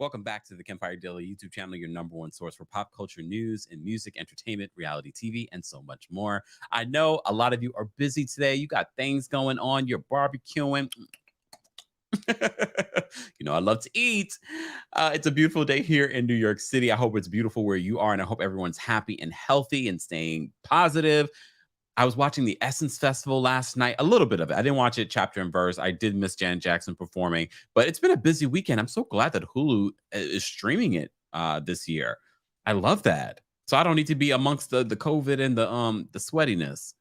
Welcome back to the Kempire Daily YouTube channel, your number one source for pop culture news and music, entertainment, reality TV, and so much more. I know a lot of you are busy today. You got things going on. You're barbecuing. I love to eat. It's a beautiful day here in New York City. I hope it's beautiful where you are, and I hope everyone's happy and healthy and staying positive. I was watching the Essence Festival last night, a little bit of it. I didn't watch it chapter and verse. I did miss Janet Jackson performing, but it's been a busy weekend. I'm so glad that Hulu is streaming it this year. I love that. So I don't need to be amongst the COVID and the sweatiness.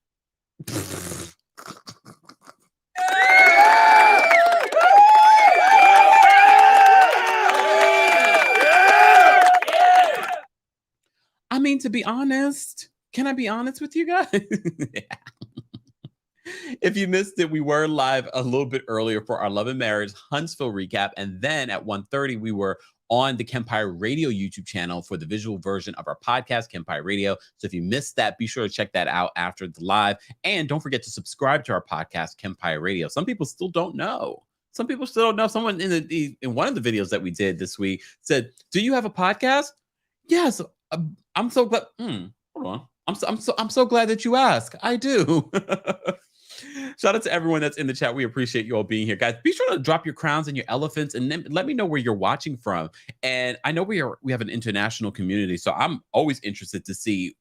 I mean, to be honest, can I be honest with you guys? If you missed it, we were live a little bit earlier for our Love and Marriage Huntsville recap. And then at 1:30, we were on the Kempire Radio YouTube channel for the visual version of our podcast, Kempire Radio. So if you missed that, be sure to check that out after the live. And don't forget to subscribe to our podcast, Kempire Radio. Some people still don't know. Someone in one of the videos that we did this week said, "Do you have a podcast?" Yes. I'm so glad. Hold on. I'm so glad that you asked. I do. Shout out to everyone that's in the chat. We appreciate you all being here, guys. Be sure to drop your crowns and your elephants, and then let me know where you're watching from. And I know we have an international community, so I'm always interested to see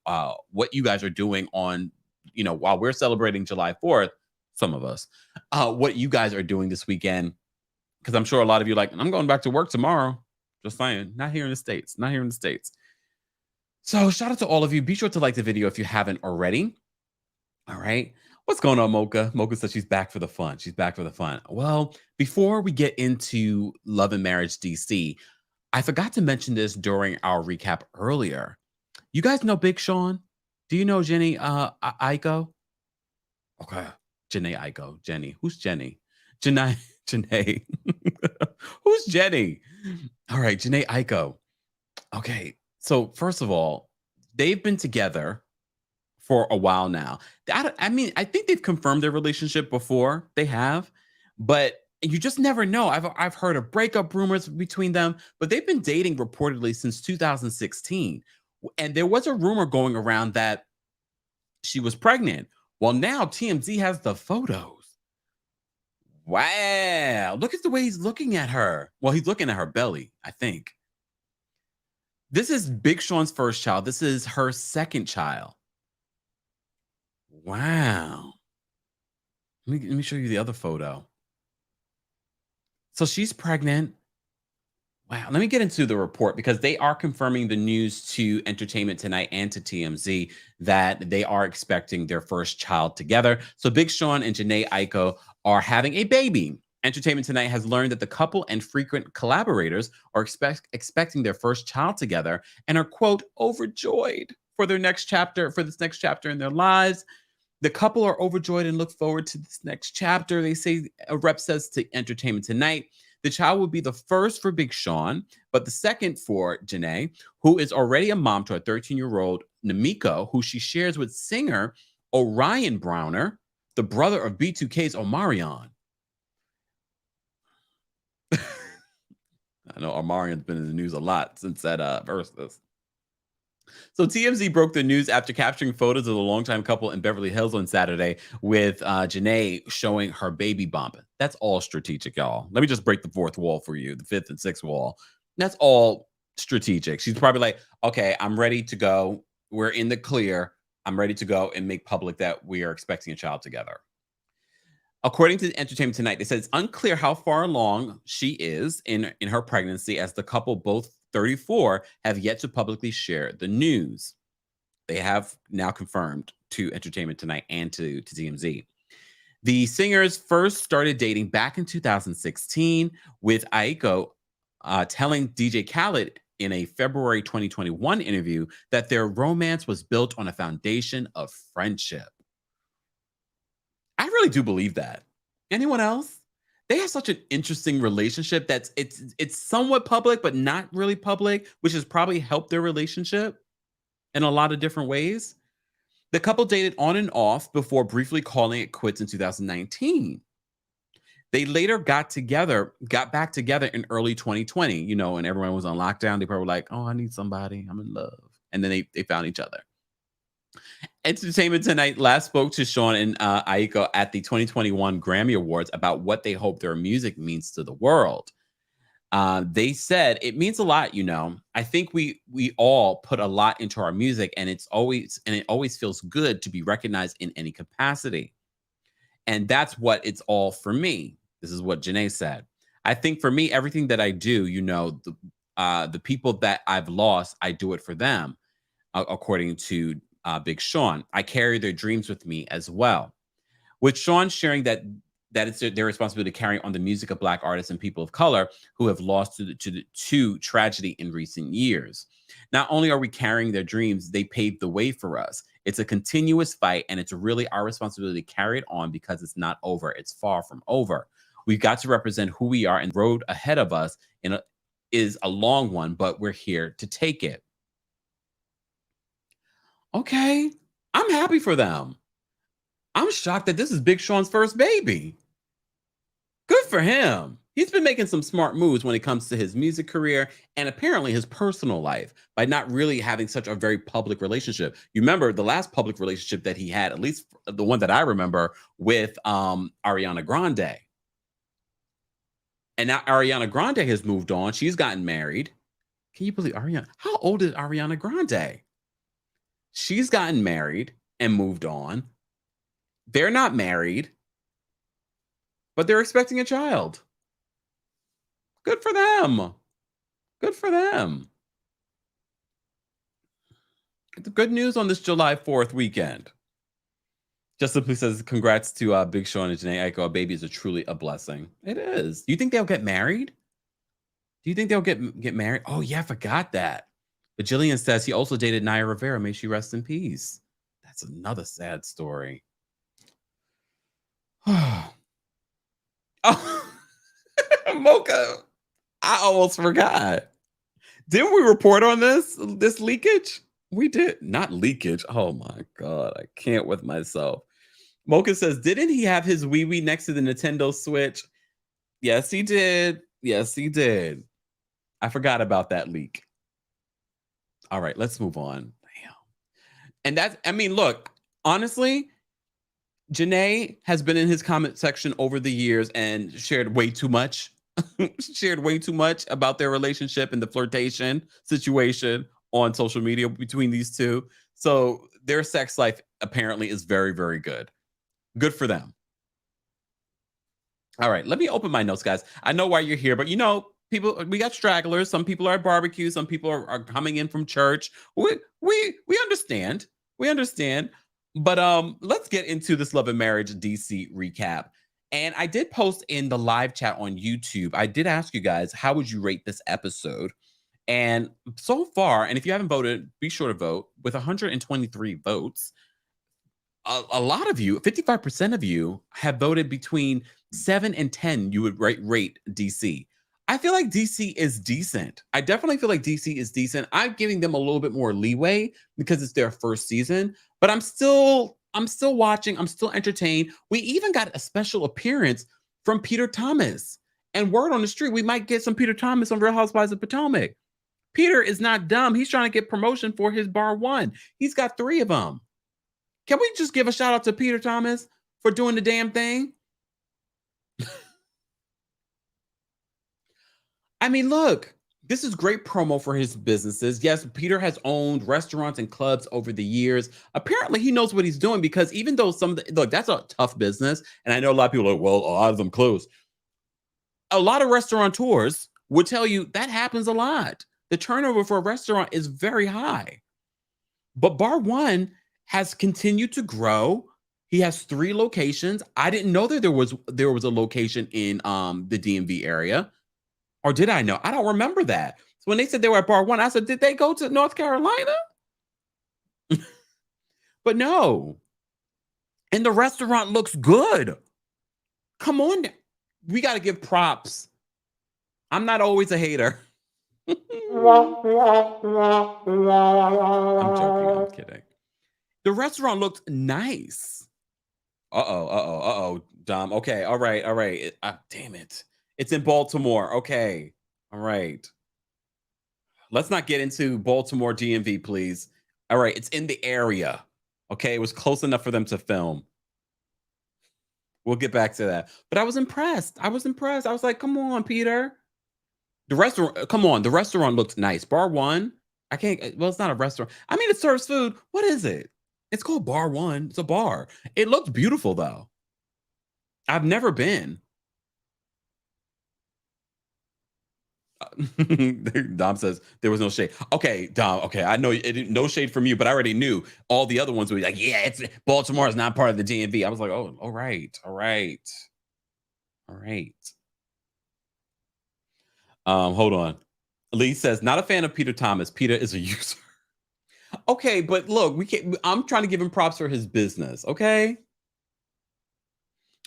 what you guys are doing on, while we're celebrating July 4th. Some of us, what you guys are doing this weekend, because I'm sure a lot of you are like, I'm going back to work tomorrow. Just saying, not here in the States. So shout out to all of you. Be sure to like the video if you haven't already. All right. What's going on, Mocha? Mocha says she's back for the fun. Well, before we get into Love and Marriage DC, I forgot to mention this during our recap earlier. You guys know Big Sean? Do you know Jhene Aiko? Okay. Jhene Aiko. Jenny. Who's Jenny? Jhene. Who's Jenny? All right. Jhene Aiko. Okay. So first of all, they've been together for a while now. I think they've confirmed their relationship before. They have, but you just never know. I've heard of breakup rumors between them, but they've been dating reportedly since 2016. And there was a rumor going around that she was pregnant. Well, now TMZ has the photos. Wow. Look at the way he's looking at her. Well, he's looking at her belly, I think. This is Big Sean's first child. This is her second child. Wow. Let me show you the other photo. So she's pregnant. Wow. Let me get into the report, because they are confirming the news to Entertainment Tonight and to TMZ that they are expecting their first child together. So Big Sean and Jhene Aiko are having a baby. Entertainment Tonight has learned that the couple and frequent collaborators are expecting their first child together and are, quote, overjoyed for this next chapter in their lives. The couple are overjoyed and look forward to this next chapter. They say, a rep says to Entertainment Tonight, the child will be the first for Big Sean, but the second for Jhene, who is already a mom to a 13-year-old Namiko, who she shares with singer Orion Browner, the brother of B2K's Omarion. I know Omarion's been in the news a lot since that versus. So TMZ broke the news after capturing photos of the longtime couple in Beverly Hills on Saturday, with Jhene showing her baby bump. That's all strategic, y'all. Let me just break the fourth wall for you, the fifth and sixth wall. That's all strategic. She's probably like, okay, I'm ready to go. We're in the clear. I'm ready to go and make public that we are expecting a child together. According to Entertainment Tonight, they said it's unclear how far along she is in her pregnancy, as the couple, both 34, have yet to publicly share the news. They have now confirmed to Entertainment Tonight and to TMZ. The singers first started dating back in 2016, with Aiko telling DJ Khaled in a February 2021 interview that their romance was built on a foundation of friendship. I really do believe that. Anyone else? They have such an interesting relationship that's it's somewhat public, but not really public, which has probably helped their relationship in a lot of different ways. The couple dated on and off before briefly calling it quits in 2019. They later got back together in early 2020, you know, and everyone was on lockdown. They probably were like, oh, I need somebody. I'm in love. And then they found each other. Entertainment Tonight last spoke to Sean and Aiko at the 2021 Grammy Awards about what they hope their music means to the world. They said it means a lot, you know. I think we all put a lot into our music, and it always feels good to be recognized in any capacity. And that's what it's all for me. This is what Jhene said. I think for me, everything that I do, you know, the people that I've lost, I do it for them, according to Big Sean. I carry their dreams with me as well. With Sean sharing that it's their responsibility to carry on the music of Black artists and people of color who have lost to tragedy in recent years. Not only are we carrying their dreams, they paved the way for us. It's a continuous fight, and it's really our responsibility to carry it on because it's not over. It's far from over. We've got to represent who we are, and the road ahead of us is a long one, but we're here to take it. Okay, I'm happy for them. I'm shocked that this is Big Sean's first baby. Good for him. He's been making some smart moves when it comes to his music career and apparently his personal life by not really having such a very public relationship. You remember the last public relationship that he had, at least the one that I remember, with Ariana Grande. And now Ariana Grande has moved on. She's gotten married. Can you believe Ariana? How old is Ariana Grande? She's gotten married and moved on. They're not married, but they're expecting a child. Good for them. Good for them. The good news on this July 4th weekend. Just simply says, congrats to Big Sean and Jhene Aiko. A baby is truly a blessing. It is. Do you think they'll get married? Do you think they'll get married? Oh, yeah, I forgot that. But Jillian says he also dated Naya Rivera. May she rest in peace. That's another sad story. Oh, Mocha, I almost forgot. Didn't we report on this leakage? We did. Not leakage. Oh my God. I can't with myself. Mocha says, didn't he have his wee next to the Nintendo Switch? Yes, he did. Yes, he did. I forgot about that leak. All right, let's move on. Damn. And that's, I mean, look, honestly, Jhene has been in his comment section over the years and shared way too much. Shared way too much about their relationship and the flirtation situation on social media between these two. So their sex life apparently is very, very good. Good for them. All right, let me open my notes, guys. I know why you're here, but you know, people, we got stragglers. Some people are at barbecue. Some people are coming in from church. We understand. We understand. But let's get into this Love and Marriage DC recap. And I did post in the live chat on YouTube. I did ask you guys, how would you rate this episode? And so far, and if you haven't voted, be sure to vote. With 123 votes, a lot of you, 55% of you, have voted between 7 and 10. You would rate DC. I feel like DC is decent. I definitely feel like DC is decent. I'm giving them a little bit more leeway because it's their first season, but I'm still watching. I'm still entertained. We even got a special appearance from Peter Thomas. And word on the street, we might get some Peter Thomas on Real Housewives of Potomac. Peter is not dumb. He's trying to get promotion for his bar one. He's got 3 of them. Can we just give a shout out to Peter Thomas for doing the damn thing? I mean, look, this is great promo for his businesses. Yes, Peter has owned restaurants and clubs over the years. Apparently, he knows what he's doing because even though look, that's a tough business. And I know a lot of people are like, well, a lot of them closed. A lot of restaurateurs would tell you that happens a lot. The turnover for a restaurant is very high. But Bar One has continued to grow. He has 3 locations. I didn't know that there was a location in the DMV area. Or did I know? I don't remember that. So when they said they were at Bar One, I said, did they go to North Carolina? But no. And the restaurant looks good. Come on. We got to give props. I'm not always a hater. I'm joking. I'm kidding. The restaurant looked nice. Uh-oh. Dom. Okay. All right. All right. Damn it. It's in Baltimore. Okay. All right. Let's not get into Baltimore DMV, please. All right. It's in the area. Okay. It was close enough for them to film. We'll get back to that. But I was impressed. I was impressed. I was like, come on, Peter. The restaurant, come on. The restaurant looks nice. Bar One. I can't, well, it's not a restaurant. I mean, it serves food. What is it? It's called Bar One. It's a bar. It looks beautiful, though. I've never been. Dom says there was no shade. Okay, Dom. Okay, I know no shade from you, but I already knew all the other ones would be like, yeah, it's Baltimore is not part of the DMV. I was like, oh, all right, all right, all right. Hold on. Lee says, not a fan of Peter Thomas. Peter is a user. Okay, but look, we can't. I'm trying to give him props for his business. Okay.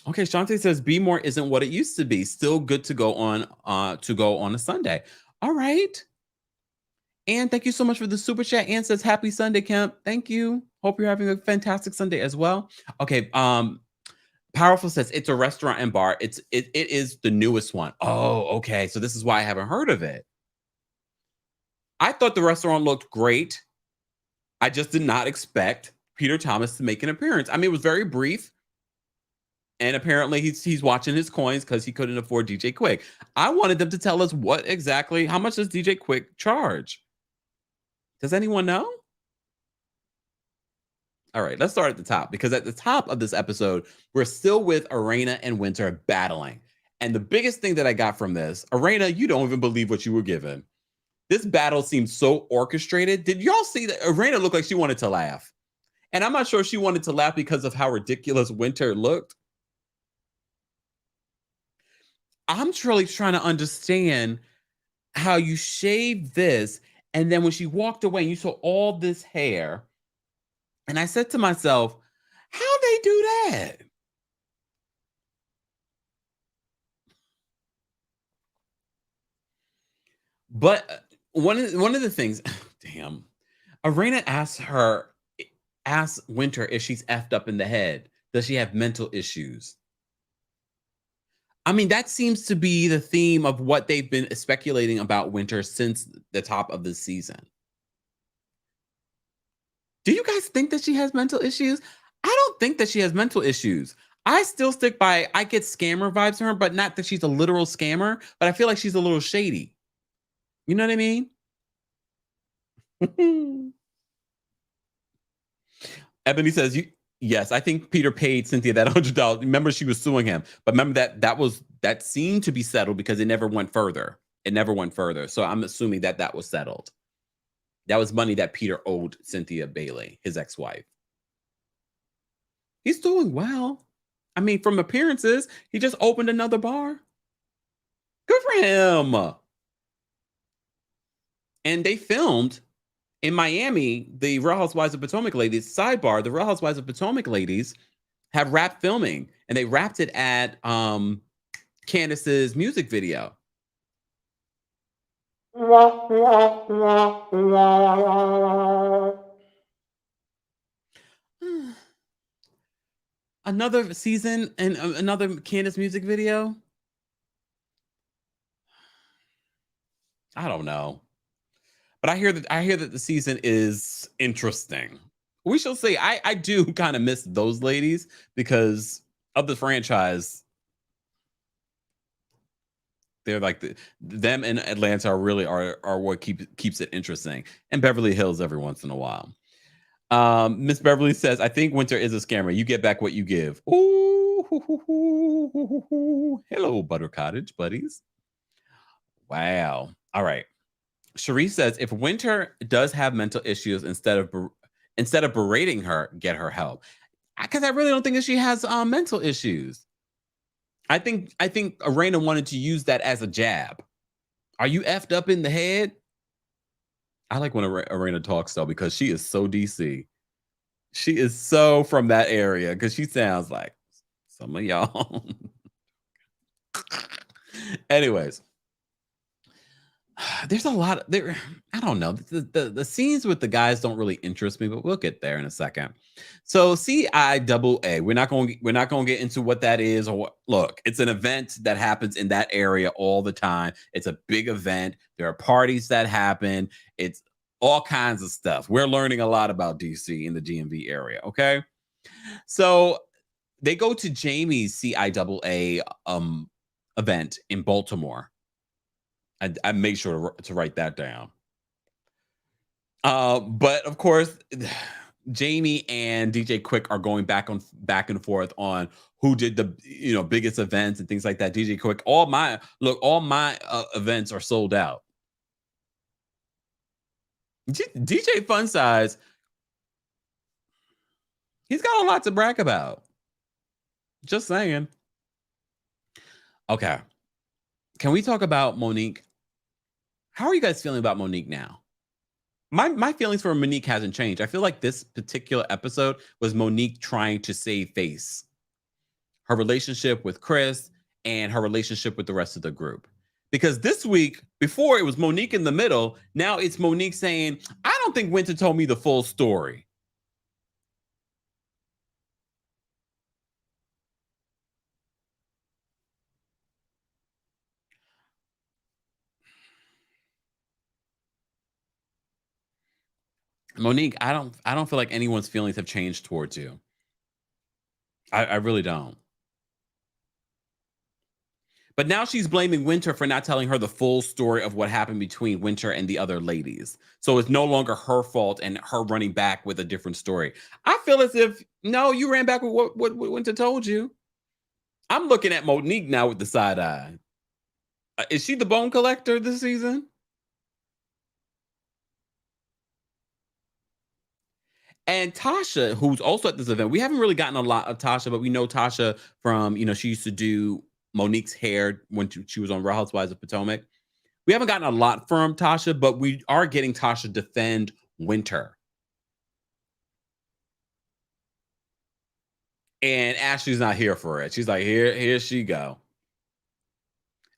Okay, Shantae says Be More isn't what it used to be. Still good to go on a Sunday. All right. And thank you so much for the super chat. And says happy Sunday, Kemp. Thank you. Hope you're having a fantastic Sunday as well. Okay. Powerful says it's a restaurant and bar. It is the newest one. Oh, okay. So this is why I haven't heard of it. I thought the restaurant looked great. I just did not expect Peter Thomas to make an appearance. I mean, it was very brief. And apparently he's watching his coins because he couldn't afford DJ Quick. I wanted them to tell us how much does DJ Quick charge? Does anyone know? All right, let's start at the top, because at the top of this episode, we're still with Arana and Winter battling. And the biggest thing that I got from this, Arana, you don't even believe what you were given. This battle seemed so orchestrated. Did y'all see that? Arana looked like she wanted to laugh. And I'm not sure she wanted to laugh because of how ridiculous Winter looked. I'm truly trying to understand how you shaved this, and then when she walked away, you saw all this hair. And I said to myself, how they do that? But one of the things, damn, Arana asks Winter if she's effed up in the head. Does she have mental issues? I mean, that seems to be the theme of what they've been speculating about Winter since the top of the season. Do you guys think that she has mental issues? I don't think that she has mental issues. I still stick by, I get scammer vibes from her, but not that she's a literal scammer, but I feel like she's a little shady. You know what I mean? Ebony says, yes, I think Peter paid Cynthia that $100. Remember, she was suing him, but remember that seemed to be settled because it never went further. It never went further. So I'm assuming that was settled. That was money that Peter owed Cynthia Bailey, his ex-wife. He's doing well. I mean, from appearances, he just opened another bar. Good for him. And they filmed in Miami, the Real Housewives of Potomac ladies, sidebar, the Real Housewives of Potomac ladies have wrapped filming, and they wrapped it at Candace's music video. Another season and another Candace music video? I don't know. But I hear that the season is interesting. We shall see. I do kind of miss those ladies because of the franchise. They're like them in Atlanta are what keeps it interesting, and Beverly Hills every once in a while. Miss Beverly says, I think Winter is a scammer. You get back what you give. Ooh, hello, Butter Cottage buddies. Wow. All right. Cherie says, if Winter does have mental issues, instead of berating her, get her help. Because I really don't think that she has mental issues. I think Arana wanted to use that as a jab. Are you effed up in the head? I like when Arana talks though, because she is so DC. She is so from that area because she sounds like some of y'all. Anyways, There's a lot there. I don't know. The scenes with the guys don't really interest me, but we'll get there in a second. So CIAA, we're not going to get into what that is or what. Look, it's an event that happens in that area all the time. It's a big event. There are parties that happen. It's all kinds of stuff. We're learning a lot about DC in the DMV area. Okay, so they go to Jamie's CIAA event in Baltimore. I made sure to write that down. But of course, Jamie and DJ Quick are going back and forth on who did the biggest events and things like that. DJ Quick, all my events are sold out. DJ Fun Size, he's got a lot to brag about. Just saying. Okay, can we talk about Monique? How are you guys feeling about Monique now? My feelings for Monique hasn't changed. I feel like this particular episode was Monique trying to save face, her relationship with Chris and her relationship with the rest of the group. Because this week, before it was Monique in the middle, now it's Monique saying, I don't think Winter told me the full story. Monique, I don't feel like anyone's feelings have changed towards you. I really don't. But now she's blaming Winter for not telling her the full story of what happened between Winter and the other ladies. So it's no longer her fault and her running back with a different story. I feel as if, no, you ran back with what Winter told you. I'm looking at Monique now with the side eye. Is she the bone collector this season? And Tasha, who's also at this event, we haven't really gotten a lot of Tasha, but we know Tasha from, she used to do Monique's hair when she was on Real Housewives of Potomac. We haven't gotten a lot from Tasha, but we are getting Tasha defend Winter. And Ashley's not here for it. She's like, here she go.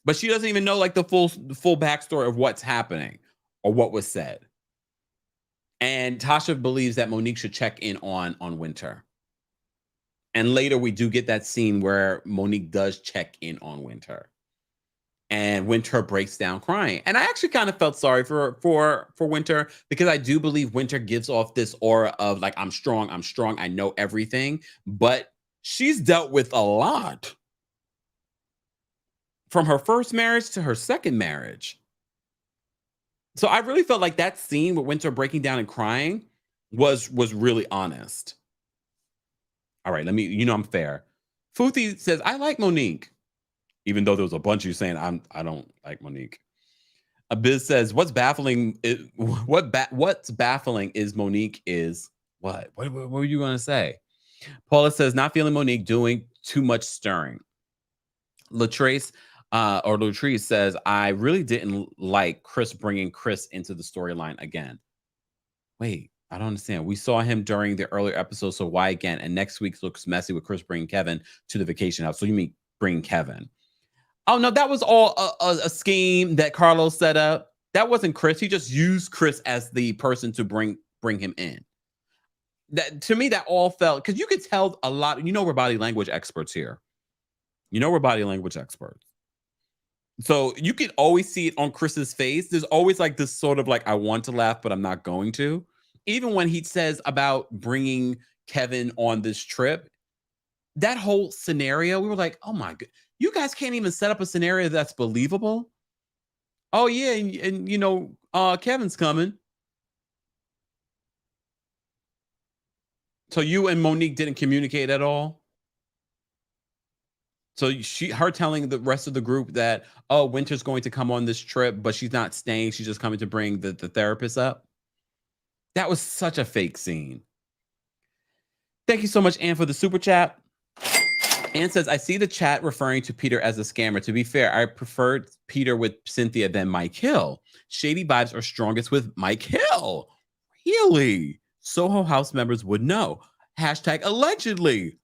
But she doesn't even know like the full backstory of what's happening or what was said. And Tasha believes that Monique should check in on Winter. And later we do get that scene where Monique does check in on Winter. And Winter breaks down crying. And I actually kind of felt sorry for Winter, because I do believe Winter gives off this aura of like, I'm strong, I know everything. But she's dealt with a lot from her first marriage to her second marriage. So I really felt like that scene with Winter breaking down and crying was really honest. All right, I'm fair. Futhi says, I like Monique, even though there was a bunch of you saying I don't like Monique. Abiz says, what's baffling is Monique is what? What were you going to say? Paula says, not feeling Monique doing too much stirring. Latrice says, I really didn't like Chris bringing Chris into the storyline again. Wait, I don't understand. We saw him during the earlier episode, so why again? And next week looks messy with Chris bringing Kevin to the vacation house. So you mean bring Kevin? Oh no, that was all a scheme that Carlos set up. That wasn't Chris. He just used Chris as the person to bring him in. That, to me, that all felt, because you could tell a lot. We're body language experts here. We're body language experts. So you can always see it on Chris's face. There's always like this sort of like, I want to laugh, but I'm not going to. Even when he says about bringing Kevin on this trip, that whole scenario, we were like, oh my God, you guys can't even set up a scenario that's believable. Oh yeah, and Kevin's coming. So you and Monique didn't communicate at all? So her telling the rest of the group that, oh, Winter's going to come on this trip, but she's not staying. She's just coming to bring the therapist up. That was such a fake scene. Thank you so much, Ann, for the super chat. Ann says, I see the chat referring to Peter as a scammer. To be fair, I preferred Peter with Cynthia than Mike Hill. Shady vibes are strongest with Mike Hill. Really? Soho House members would know. Hashtag allegedly.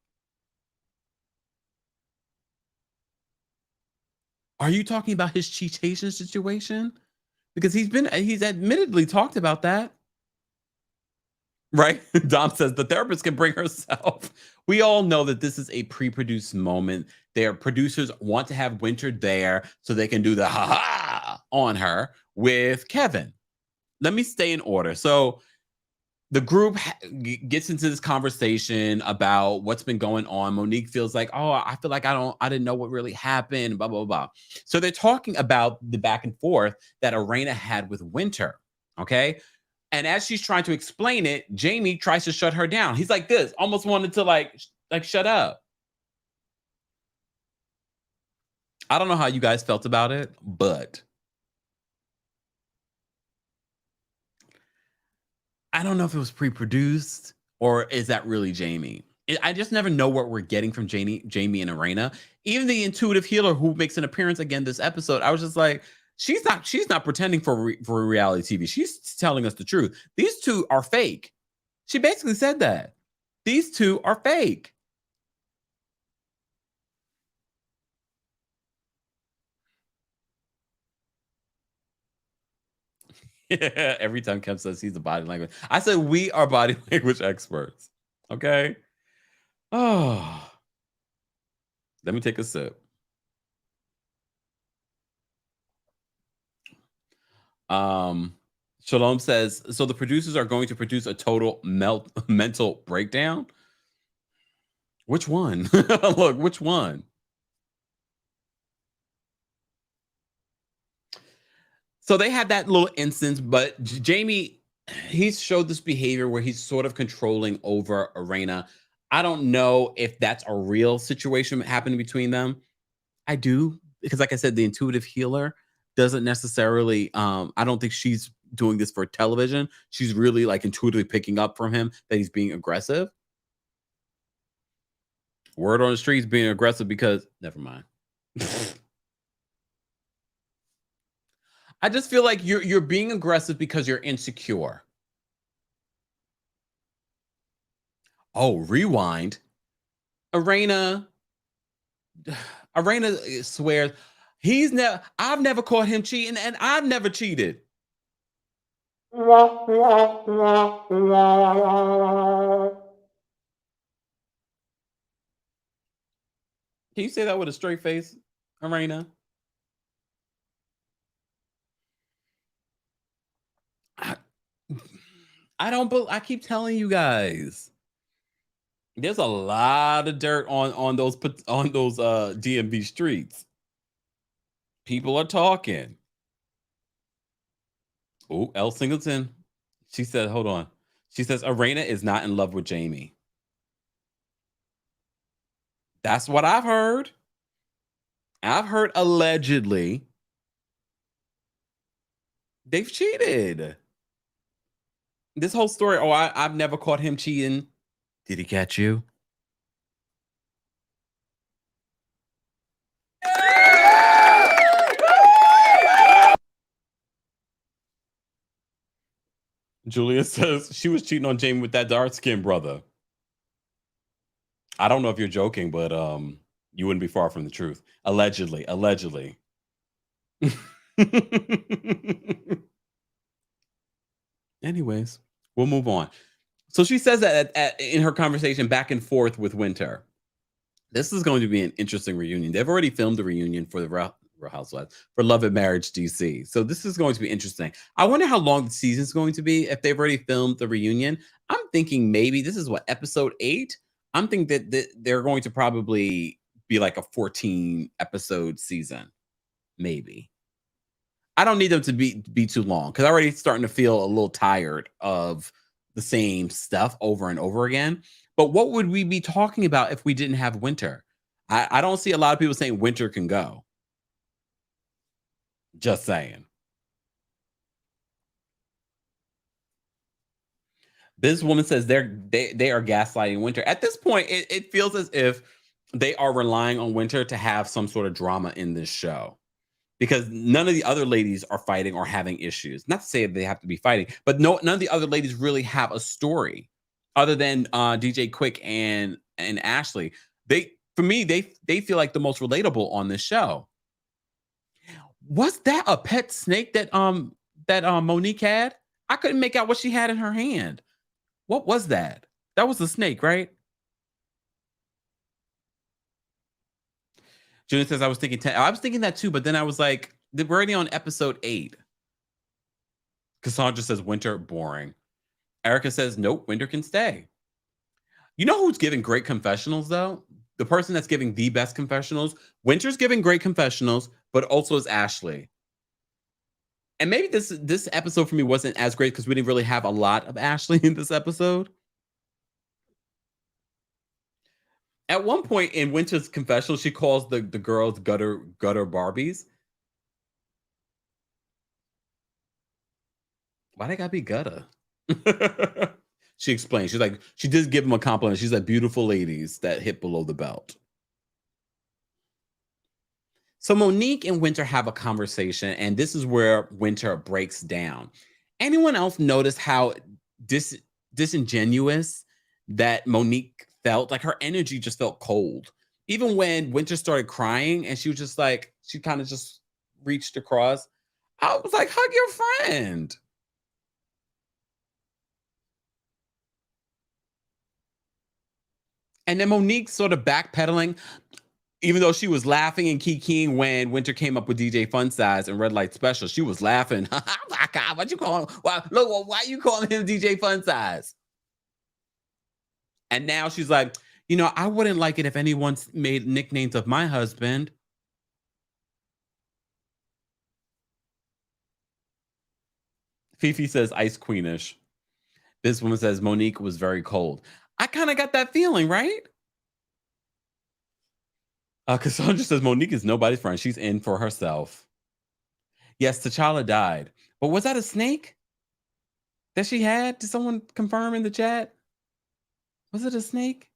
Are you talking about his cheatation situation? because he's admittedly talked about that. Right? Dom says the therapist can bring herself. We all know that this is a pre-produced moment. Their producers want to have Winter there so they can do the ha ha on her with Kevin. Let me stay in order. So the group gets into this conversation about what's been going on. Monique feels like, oh, I feel like I didn't know what really happened, blah, blah, blah. So they're talking about the back and forth that Arana had with Winter. Okay. And as she's trying to explain it, Jamie tries to shut her down. He's like this, almost wanted to like shut up. I don't know how you guys felt about it, but I don't know if it was pre-produced or is that really Jamie. I just never know what we're getting from Jamie and Arana. Even the intuitive healer who makes an appearance again this episode, I was just like, she's not pretending for reality TV. She's telling us the truth. These two are fake. She basically said that. These two are fake. Every time Kemp says he's a body language, I said we are body language experts. Okay. Oh, let me take a sip. Shalom says, so the producers are going to produce a total mental breakdown. Which one? Look, which one? So they had that little instance, but Jamie, he's showed this behavior where he's sort of controlling over Arana. I don't know if that's a real situation happening between them. I do, because like I said, the intuitive healer doesn't necessarily, I don't think she's doing this for television. She's really like intuitively picking up from him that he's being aggressive. Word on the streets being aggressive because, never mind. I just feel like you're being aggressive because you're insecure. Oh, rewind. Arana swears I've never caught him cheating and I've never cheated. Can you say that with a straight face, Arana? I keep telling you guys. There's a lot of dirt on those DMV streets. People are talking. Oh, L Singleton. She said, hold on. She says Arana is not in love with Jamie. That's what I've heard. I've heard allegedly they've cheated. This whole story, oh, I've never caught him cheating. Did he catch you? Julia says she was cheating on Jamie with that dark skinned brother. I don't know if you're joking, but you wouldn't be far from the truth. Allegedly. Anyways, we'll move on. So she says that in her conversation back and forth with Winter, this is going to be an interesting reunion. They've already filmed the reunion for the Real Housewives for Love and Marriage DC. So this is going to be interesting. I wonder how long the season is going to be if they've already filmed the reunion. I'm thinking maybe this is what, episode 8? I'm thinking that they're going to probably be like a 14 episode season. Maybe. I don't need them to be too long because I'm already starting to feel a little tired of the same stuff over and over again. But what would we be talking about if we didn't have Winter? I don't see a lot of people saying Winter can go. Just saying. This woman says they are gaslighting Winter. At this point, it feels as if they are relying on Winter to have some sort of drama in this show. Because none of the other ladies are fighting or having issues. Not to say they have to be fighting, but none of the other ladies really have a story other than DJ Quick and Ashley. For me, they feel like the most relatable on this show. Was that a pet snake that that Monique had? I couldn't make out what she had in her hand. What was that? That was a snake, right? Junior says I was thinking 10. I was thinking that too, but then I was like, we're already on episode 8. Cassandra says Winter boring. Erica says nope, Winter can stay. You know who's giving great confessionals though? The person that's giving the best confessionals. Winter's giving great confessionals, but also is Ashley. And maybe this episode for me wasn't as great because we didn't really have a lot of Ashley in this episode. At one point in Winter's confessional, she calls the girls gutter Barbies. Why they gotta be gutter? She explains. She's like, she did give him a compliment. She's like, beautiful ladies that hit below the belt. So Monique and Winter have a conversation, and this is where Winter breaks down. Anyone else notice how disingenuous that Monique felt? Like her energy just felt cold. Even when Winter started crying and she was just like, she kind of just reached across. I was like, hug your friend. And then Monique sort of backpedaling, even though she was laughing and kikiing when Winter came up with DJ Fun Size and Red Light Special. She was laughing. Oh my God, what you call him? Why you calling him DJ Fun Size? And now she's like, I wouldn't like it if anyone made nicknames of my husband. Fifi says Ice Queenish. This woman says Monique was very cold. I kind of got that feeling, right? Cassandra says Monique is nobody's friend. She's in for herself. Yes, T'Challa died. But was that a snake that she had? Did someone confirm in the chat? Was it a snake?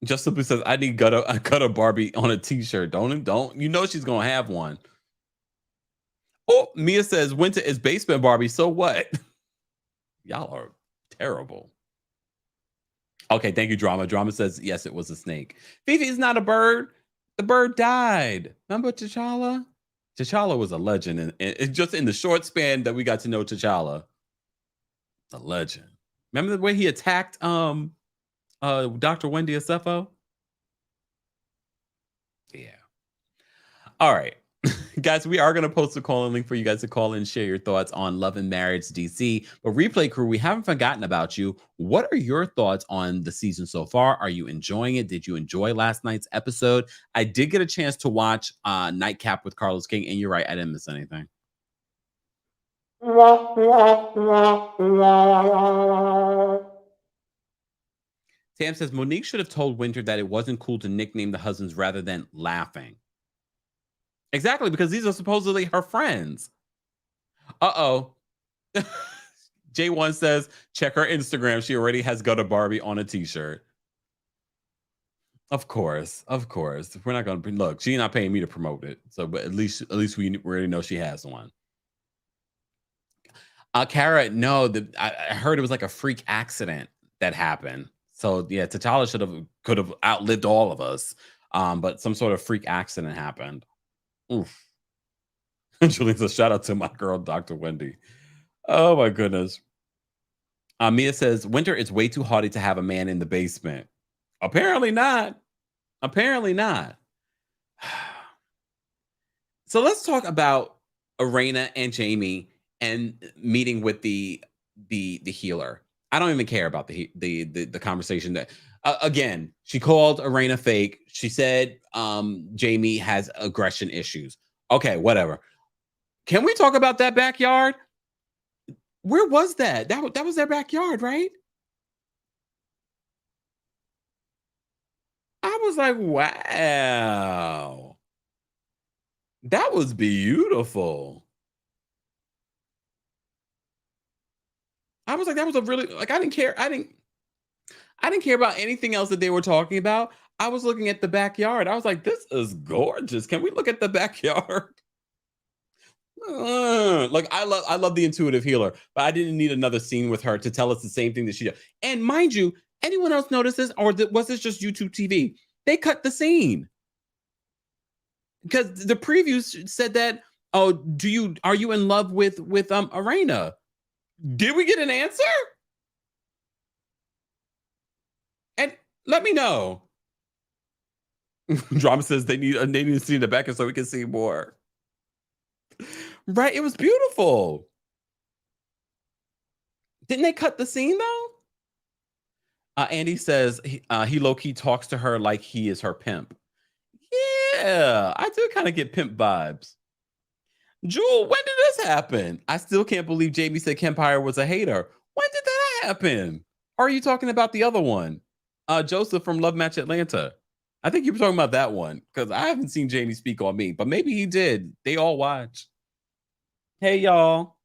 Just Simply says, I need gutter Barbie on a t-shirt. Don't. You know she's going to have one. Oh, Mia says, Winter is basement Barbie. So what? Y'all are terrible. Okay, thank you, Drama. Drama says, yes, it was a snake. Fifi is not a bird. The bird died. Remember T'Challa? T'Challa was a legend. And just in the short span that we got to know T'Challa. A legend. Remember the way he attacked Dr. Wendy Asefo? Yeah. All right. Guys, we are going to post a call-in link for you guys to call in and share your thoughts on Love and Marriage DC. But Replay Crew, we haven't forgotten about you. What are your thoughts on the season so far? Are you enjoying it? Did you enjoy last night's episode? I did get a chance to watch Nightcap with Carlos King, and you're right, I didn't miss anything. Tam says, Monique should have told Winter that it wasn't cool to nickname the husbands rather than laughing. Exactly, because these are supposedly her friends. Uh-oh. J1 says, check her Instagram. She already has Gutter Barbie on a t-shirt. Of course. We're not going to look. She's not paying me to promote it. So, but at least we already know she has one. Kara, no, I heard it was like a freak accident that happened. So yeah, T'Challa could have outlived all of us. But some sort of freak accident happened. Oof. Julian says, shout out to my girl, Dr. Wendy. Oh my goodness. Mia says, Winter is way too haughty to have a man in the basement. Apparently not. So let's talk about Arana and Jamie and meeting with the healer. I don't even care about the conversation that again, she called Arana fake. She said Jamie has aggression issues. Okay, whatever. Can we talk about that backyard? Where was that? That was their backyard, right? I was like, wow. That was beautiful. I was like, that was a really, like, I didn't care. I didn't care about anything else that they were talking about. I was looking at the backyard. I was like, this is gorgeous. Can we look at the backyard? Like I love the intuitive healer, but I didn't need another scene with her to tell us the same thing that she did. And mind you, anyone else notice this, or was this just YouTube TV? They cut the scene because the previews said that Oh, are you in love with Arana? Did we get an answer? And let me know. Drama says they need to see the back so we can see more. Right, it was beautiful. Didn't they cut the scene though? Andy says he low key talks to her like he is her pimp. Yeah, I do kind of get pimp vibes. Jewel, when did this happen? I still can't believe Jamie said Kempire was a hater. When did that happen? Or are you talking about the other one? Joseph from Love Match Atlanta. I think you were talking about that one because I haven't seen Jamie speak on me, but maybe he did. They all watch. Hey, y'all.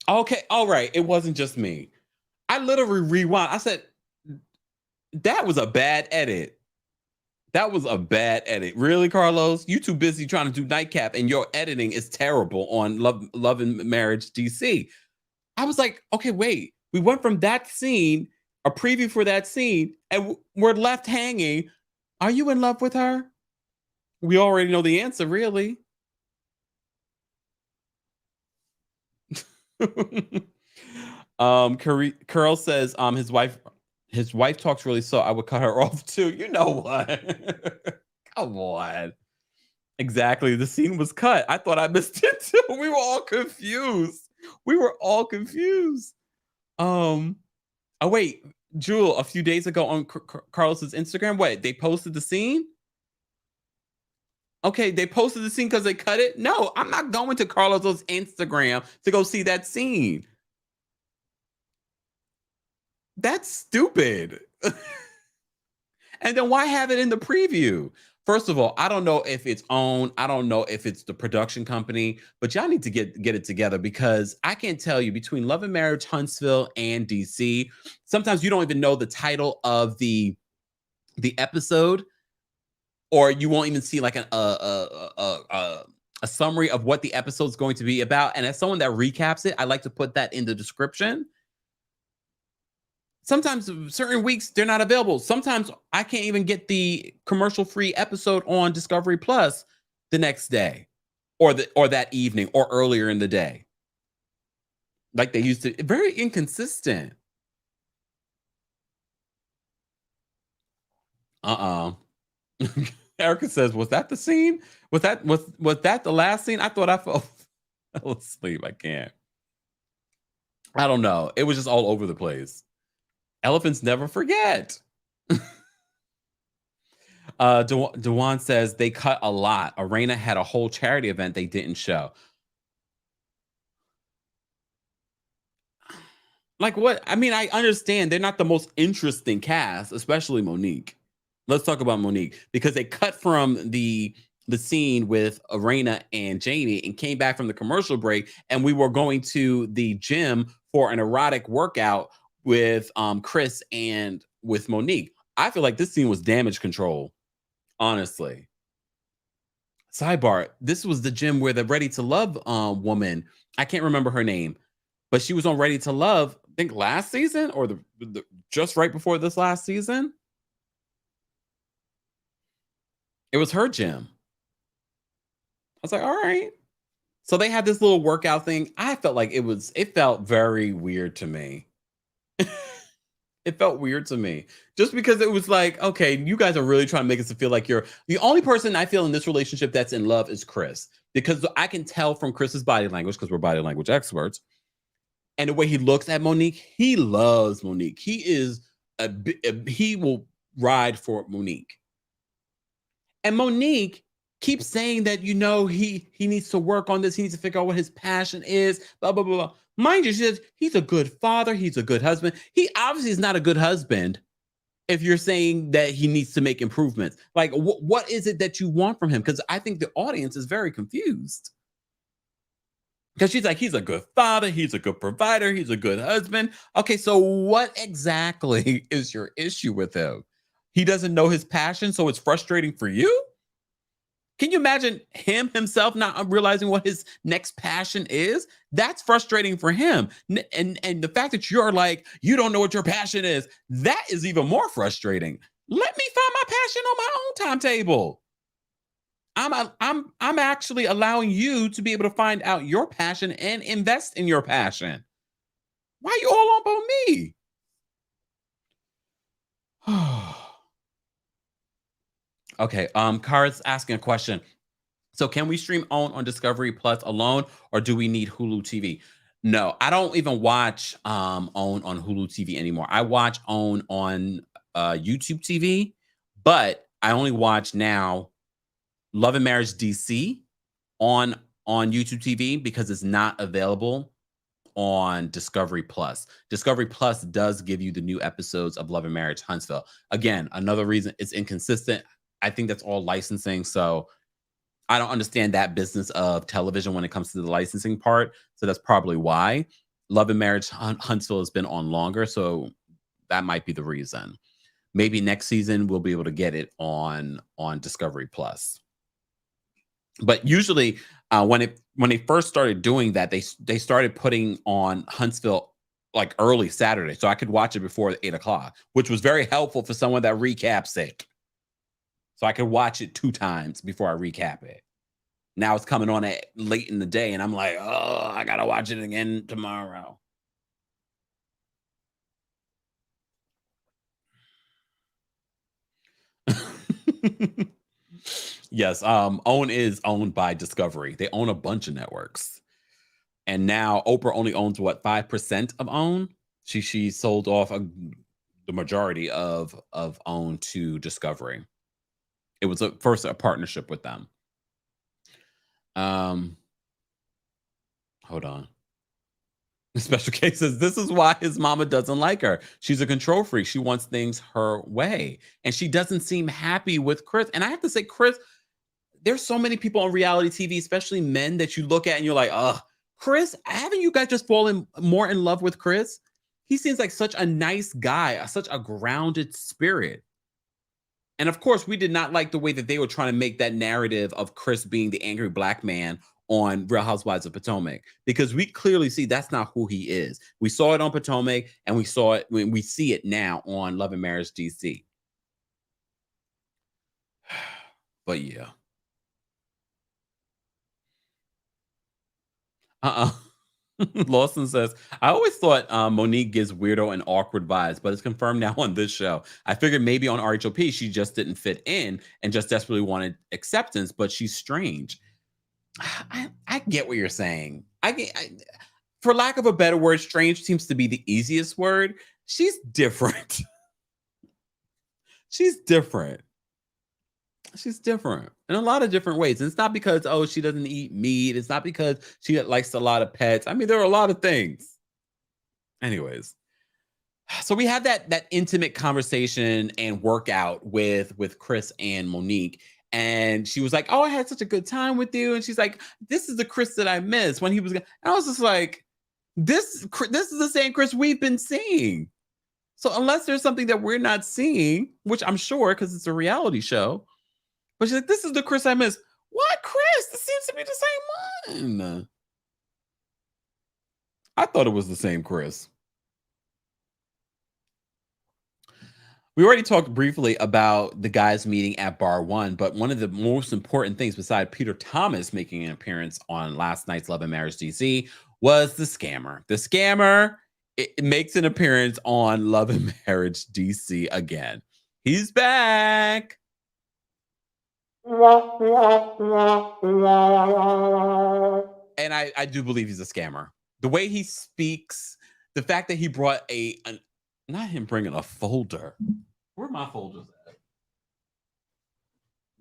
Okay, all right. It wasn't just me. I literally rewound. I said, that was a bad edit. That was a bad edit. Really, Carlos? You too busy trying to do Nightcap and your editing is terrible on Love and Marriage DC. I was like, okay, wait. We went from that scene, a preview for that scene, and we're left hanging. Are you in love with her? We already know the answer, really. Curl says his wife talks really slow. I would cut her off too. You know what? Come on. Exactly. The scene was cut. I thought I missed it too. We were all confused. Oh wait, Jewel, a few days ago on Carlos's Instagram, what? They posted the scene? Okay, they posted the scene because they cut it? No, I'm not going to Carlos's Instagram to go see that scene. That's stupid. And then why have it in the preview? First of all, I don't know if it's owned. I don't know if it's the production company, but y'all need to get it together because I can't tell you between Love and Marriage, Huntsville, and DC, sometimes you don't even know the title of the episode, or you won't even see like a summary of what the episode's going to be about. And as someone that recaps it, I like to put that in the description. Sometimes certain weeks they're not available. Sometimes I can't even get the commercial-free episode on Discovery Plus the next day or that evening or earlier in the day. Like they used to. Very inconsistent. Erica says, was that the scene? Was that the last scene? I thought I fell asleep. I can't. I don't know. It was just all over the place. Elephants never forget. Dewan says they cut a lot. Arana had a whole charity event they didn't show. Like what? I mean, I understand they're not the most interesting cast, especially Monique. Let's talk about Monique because they cut from the scene with Arana and Jamie and came back from the commercial break, and we were going to the gym for an erotic workout with Chris and with Monique. I feel like this scene was damage control, honestly. Sidebar, this was the gym where the Ready to Love woman, I can't remember her name, but she was on Ready to Love, I think last season or the just right before this last season. It was her gym. I was like, all right. So they had this little workout thing. I felt like it felt very weird to me. It felt weird to me just because it was like, okay, you guys are really trying to make us feel like you're the only person I feel in this relationship that's in love is Chris, because I can tell from Chris's body language, because we're body language experts, and the way he looks at Monique, he loves Monique. He will ride for Monique. And Monique keeps saying that, he needs to work on this. He needs to figure out what his passion is, blah, blah, blah, blah. Mind you, she says he's a good father. He's a good husband. He obviously is not a good husband if you're saying that he needs to make improvements. Like, what is it that you want from him? Because I think the audience is very confused. Because she's like, he's a good father. He's a good provider. He's a good husband. Okay, so what exactly is your issue with him? He doesn't know his passion, so it's frustrating for you? Can you imagine him himself not realizing what his next passion is? That's frustrating for him. And the fact that you're like, you don't know what your passion is, that is even more frustrating. Let me find my passion on my own timetable. I'm actually allowing you to be able to find out your passion and invest in your passion. Why you all up on me? Okay, Card's asking a question. So can we stream OWN on Discovery Plus alone, or do we need Hulu TV? No, I don't even watch OWN on Hulu TV anymore. I watch OWN on YouTube TV, but I only watch now Love and Marriage DC on YouTube TV because it's not available on Discovery Plus. Discovery Plus does give you the new episodes of Love and Marriage Huntsville. Again, another reason it's inconsistent. I think that's all licensing. So I don't understand that business of television when it comes to the licensing part. So that's probably why Love and Marriage Huntsville has been on longer. So that might be the reason. Maybe next season we'll be able to get it on Discovery Plus. But usually, when they first started doing that, they started putting on Huntsville like early Saturday, so I could watch it before 8 o'clock, which was very helpful for someone that recaps it. So I could watch it 2 times before I recap it. Now it's coming on at late in the day, and I'm like, oh, I gotta watch it again tomorrow. Yes, OWN is owned by Discovery. They own a bunch of networks. And now Oprah only owns what, 5% of OWN? She sold off the majority of OWN to Discovery. It was first a partnership with them. Hold on. The special case says this is why his mama doesn't like her. She's a control freak. She wants things her way. And she doesn't seem happy with Chris. And I have to say, Chris, there's so many people on reality TV, especially men, that you look at and you're like, ugh, Chris, haven't you guys just fallen more in love with Chris? He seems like such a nice guy, such a grounded spirit. And of course, we did not like the way that they were trying to make that narrative of Chris being the angry black man on Real Housewives of Potomac, because we clearly see that's not who he is. We saw it on Potomac, and we saw it when we see it now on Love and Marriage DC. But yeah. Lawson says, I always thought Monique gives weirdo and awkward vibes, but it's confirmed now on this show. I figured maybe on RHOP she just didn't fit in and just desperately wanted acceptance, but she's strange. I get what you're saying. For lack of a better word, strange seems to be the easiest word. She's different. She's different. She's different in a lot of different ways. And it's not because, oh, she doesn't eat meat. It's not because she likes a lot of pets. I mean, there are a lot of things. Anyways, so we had that intimate conversation and workout with Chris and Monique. And she was like, oh, I had such a good time with you. And she's like, this is the Chris that I miss when he was. And I was just like, this is the same Chris we've been seeing. So unless there's something that we're not seeing, which I'm sure because it's a reality show. But she's like, this is the Chris I miss. What Chris? This seems to be the same one. I thought it was the same Chris. We already talked briefly about the guys meeting at Bar One, but one of the most important things, beside Peter Thomas making an appearance on last night's Love and Marriage DC, was the scammer. The scammer it makes an appearance on Love and Marriage DC again. He's back. And I do believe he's a scammer. The way he speaks, the fact that he brought not him bringing a folder. Where are my folders at?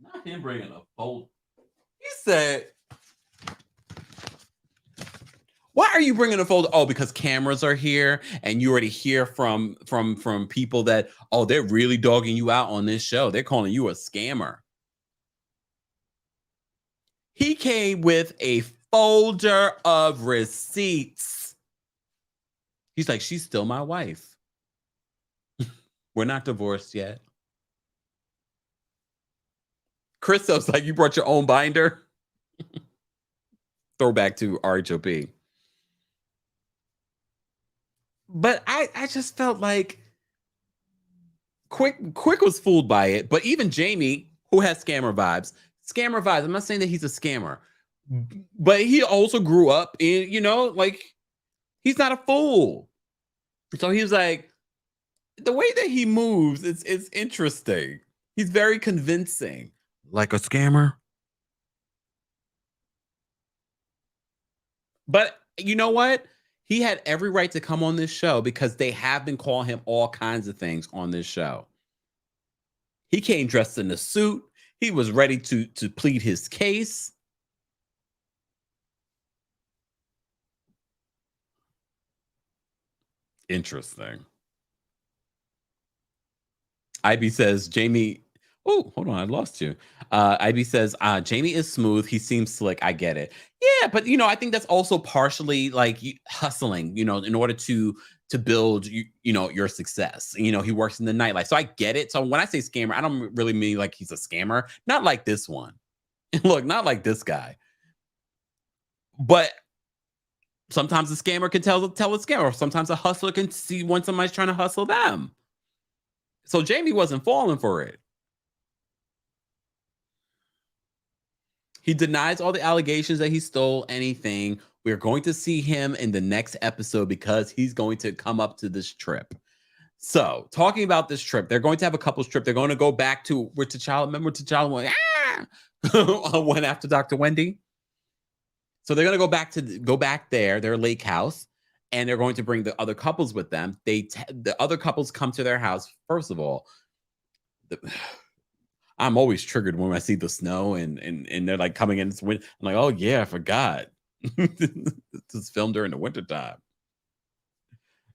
Not him bringing a folder. He said, why are you bringing a folder? Oh, because cameras are here and you already hear from people that, oh, they're really dogging you out on this show. They're calling you a scammer. He came with a folder of receipts. He's like, she's still my wife. We're not divorced yet. Chris was like, you brought your own binder? Throwback to RHOP. But I just felt like Quick was fooled by it. But even Jamie, who has scammer vibes, Scammer vibes. I'm not saying that he's a scammer, but he also grew up in, like he's not a fool. So he was like, the way that he moves, it's interesting. He's very convincing. Like a scammer. But you know what? He had every right to come on this show because they have been calling him all kinds of things on this show. He came dressed in a suit. He was ready to plead his case. Interesting. IB says Jamie. Oh, hold on, I lost you. IB says Jamie is smooth. He seems slick. I get it. Yeah, but I think that's also partially like hustling. In order to build your success. He works in the nightlife, so I get it. So when I say scammer, I don't really mean like he's a scammer. Not like this one. Look, not like this guy. But sometimes a scammer can tell a scammer. Sometimes a hustler can see when somebody's trying to hustle them. So Jamie wasn't falling for it. He denies all the allegations that he stole anything. We're going to see him in the next episode because he's going to come up to this trip. So, talking about this trip, they're going to have a couples trip. They're going to go back to where T'Challa. Remember T'Challa went after Dr. Wendy. So they're going to go back there, their lake house, and they're going to bring the other couples with them. The other couples come to their house. First of all, I'm always triggered when I see the snow and they're like coming in. I'm like, oh yeah, I forgot. This is filmed during the wintertime.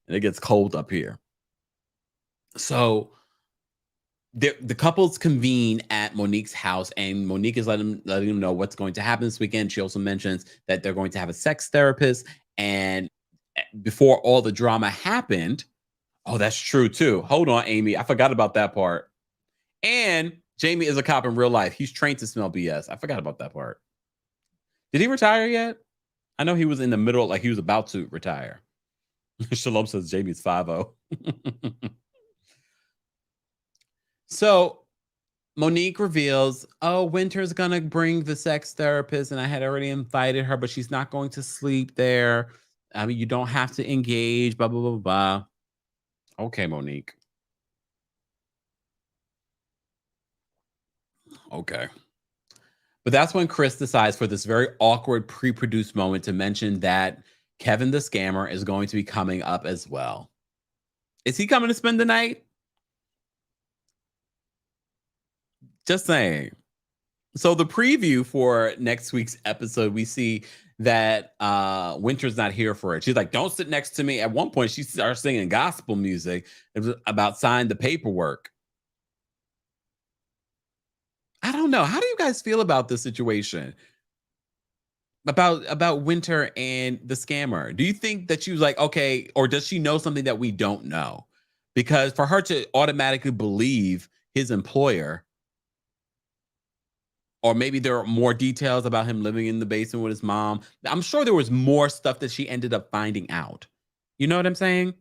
And it gets cold up here. So the couples convene at Monique's house, and Monique is letting them know what's going to happen this weekend. She also mentions that they're going to have a sex therapist. And before all the drama happened, oh, that's true too. Hold on, Amy. I forgot about that part. And Jamie is a cop in real life. He's trained to smell BS. I forgot about that part. Did he retire yet? I know he was in the middle, like he was about to retire. Shalom says Jamie's 5-0. So Monique reveals, oh, Winter's going to bring the sex therapist, and I had already invited her, but she's not going to sleep there. I mean, you don't have to engage, blah, blah, blah, blah. Okay, Monique. Okay. But that's when Chris decides for this very awkward pre-produced moment to mention that Kevin the scammer is going to be coming up as well. Is he coming to spend the night? Just saying. So the preview for next week's episode, we see that Winter's not here for it. She's like, don't sit next to me. At one point, she starts singing gospel music. It was about signing the paperwork. I don't know. How do you guys feel about this situation? About Winter and the scammer? Do you think that she was like, okay, or does she know something that we don't know? Because for her to automatically believe his employer, or maybe there are more details about him living in the basement with his mom. I'm sure there was more stuff that she ended up finding out. You know what I'm saying?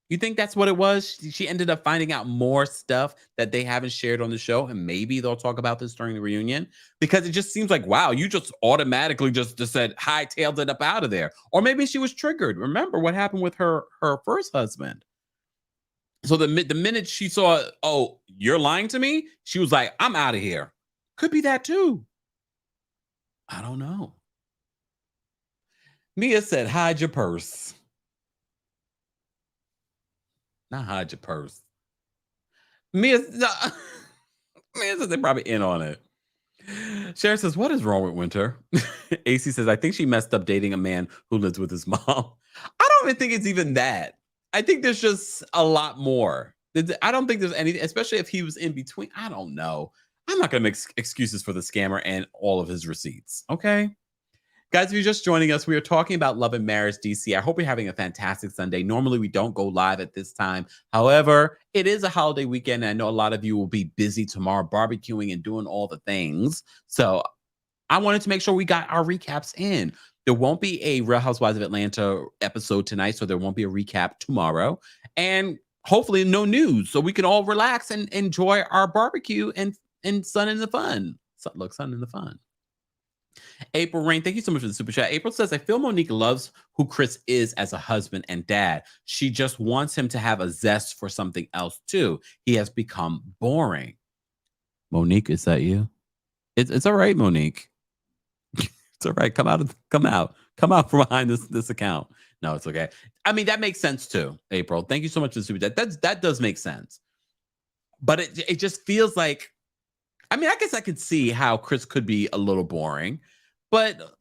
You think that's what it was? She ended up finding out more stuff that they haven't shared on the show, and maybe they'll talk about this during the reunion, because it just seems like, wow, you just automatically just said hightailed it up out of there. Or maybe she was triggered. Remember what happened with her first husband. So the minute she saw, oh, you're lying to me, she was like, I'm out of here. Could be that too. I don't know. Mia said, hide your purse. Not hide your purse. Mia, Mia says they're probably in on it. Sharon says, what is wrong with Winter? AC says, I think she messed up dating a man who lives with his mom. I don't even think it's even that. I think there's just a lot more. I don't think there's anything, especially if he was in between. I don't know. I'm not going to make excuses for the scammer and all of his receipts. Okay. Guys, if you're just joining us, we are talking about Love and Marriage DC. I hope you're having a fantastic Sunday. Normally, we don't go live at this time. However, it is a holiday weekend, and I know a lot of you will be busy tomorrow barbecuing and doing all the things. So I wanted to make sure we got our recaps in. There won't be a Real Housewives of Atlanta episode tonight, so there won't be a recap tomorrow. And hopefully no news, so we can all relax and enjoy our barbecue and sun in the fun. Look, son in the fun. April Rain, thank you so much for the super chat. April says, I feel Monique loves who Chris is as a husband and dad. She just wants him to have a zest for something else too. He has become boring. Monique, is that you? It's all right, Monique. It's all right. Come out from behind this account. No, it's okay. I mean, that makes sense too, April. Thank you so much for the super chat. That does make sense. But it just feels like, I mean, I guess I could see how Chris could be a little boring, but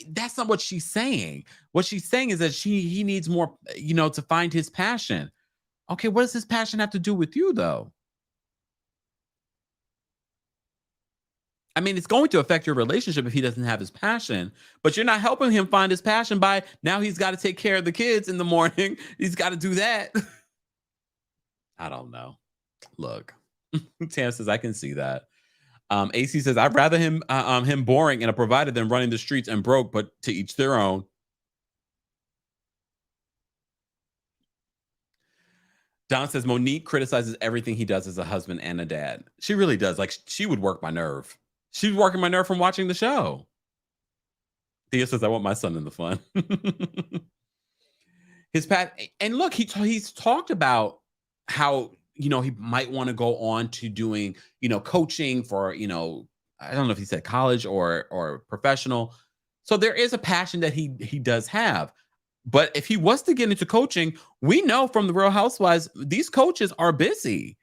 that's not what she's saying. What she's saying is that he needs more, to find his passion. Okay, what does his passion have to do with you, though? I mean, it's going to affect your relationship if he doesn't have his passion, but you're not helping him find his passion by now he's got to take care of the kids in the morning. He's got to do that. I don't know. Look, Tam says, I can see that. AC says, I'd rather him boring and a provider than running the streets and broke, but to each their own. Don says, Monique criticizes everything he does as a husband and a dad. She really does. Like, she would work my nerve. She's working my nerve from watching the show. Thea says, I want my son in the fun. And look, he's talked about how, he might want to go on to doing, coaching for, I don't know if he said college or professional. So there is a passion that he does have. But if he was to get into coaching, we know from the Real Housewives, these coaches are busy.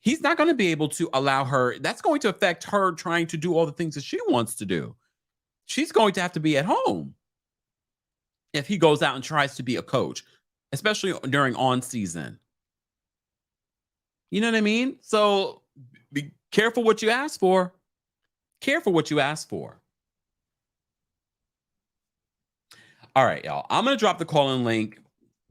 He's not going to be able to allow her. That's going to affect her trying to do all the things that she wants to do. She's going to have to be at home if he goes out and tries to be a coach, especially during on season. You know what I mean? So be careful what you ask for. Careful what you ask for. All right, y'all. I'm going to drop the call-in link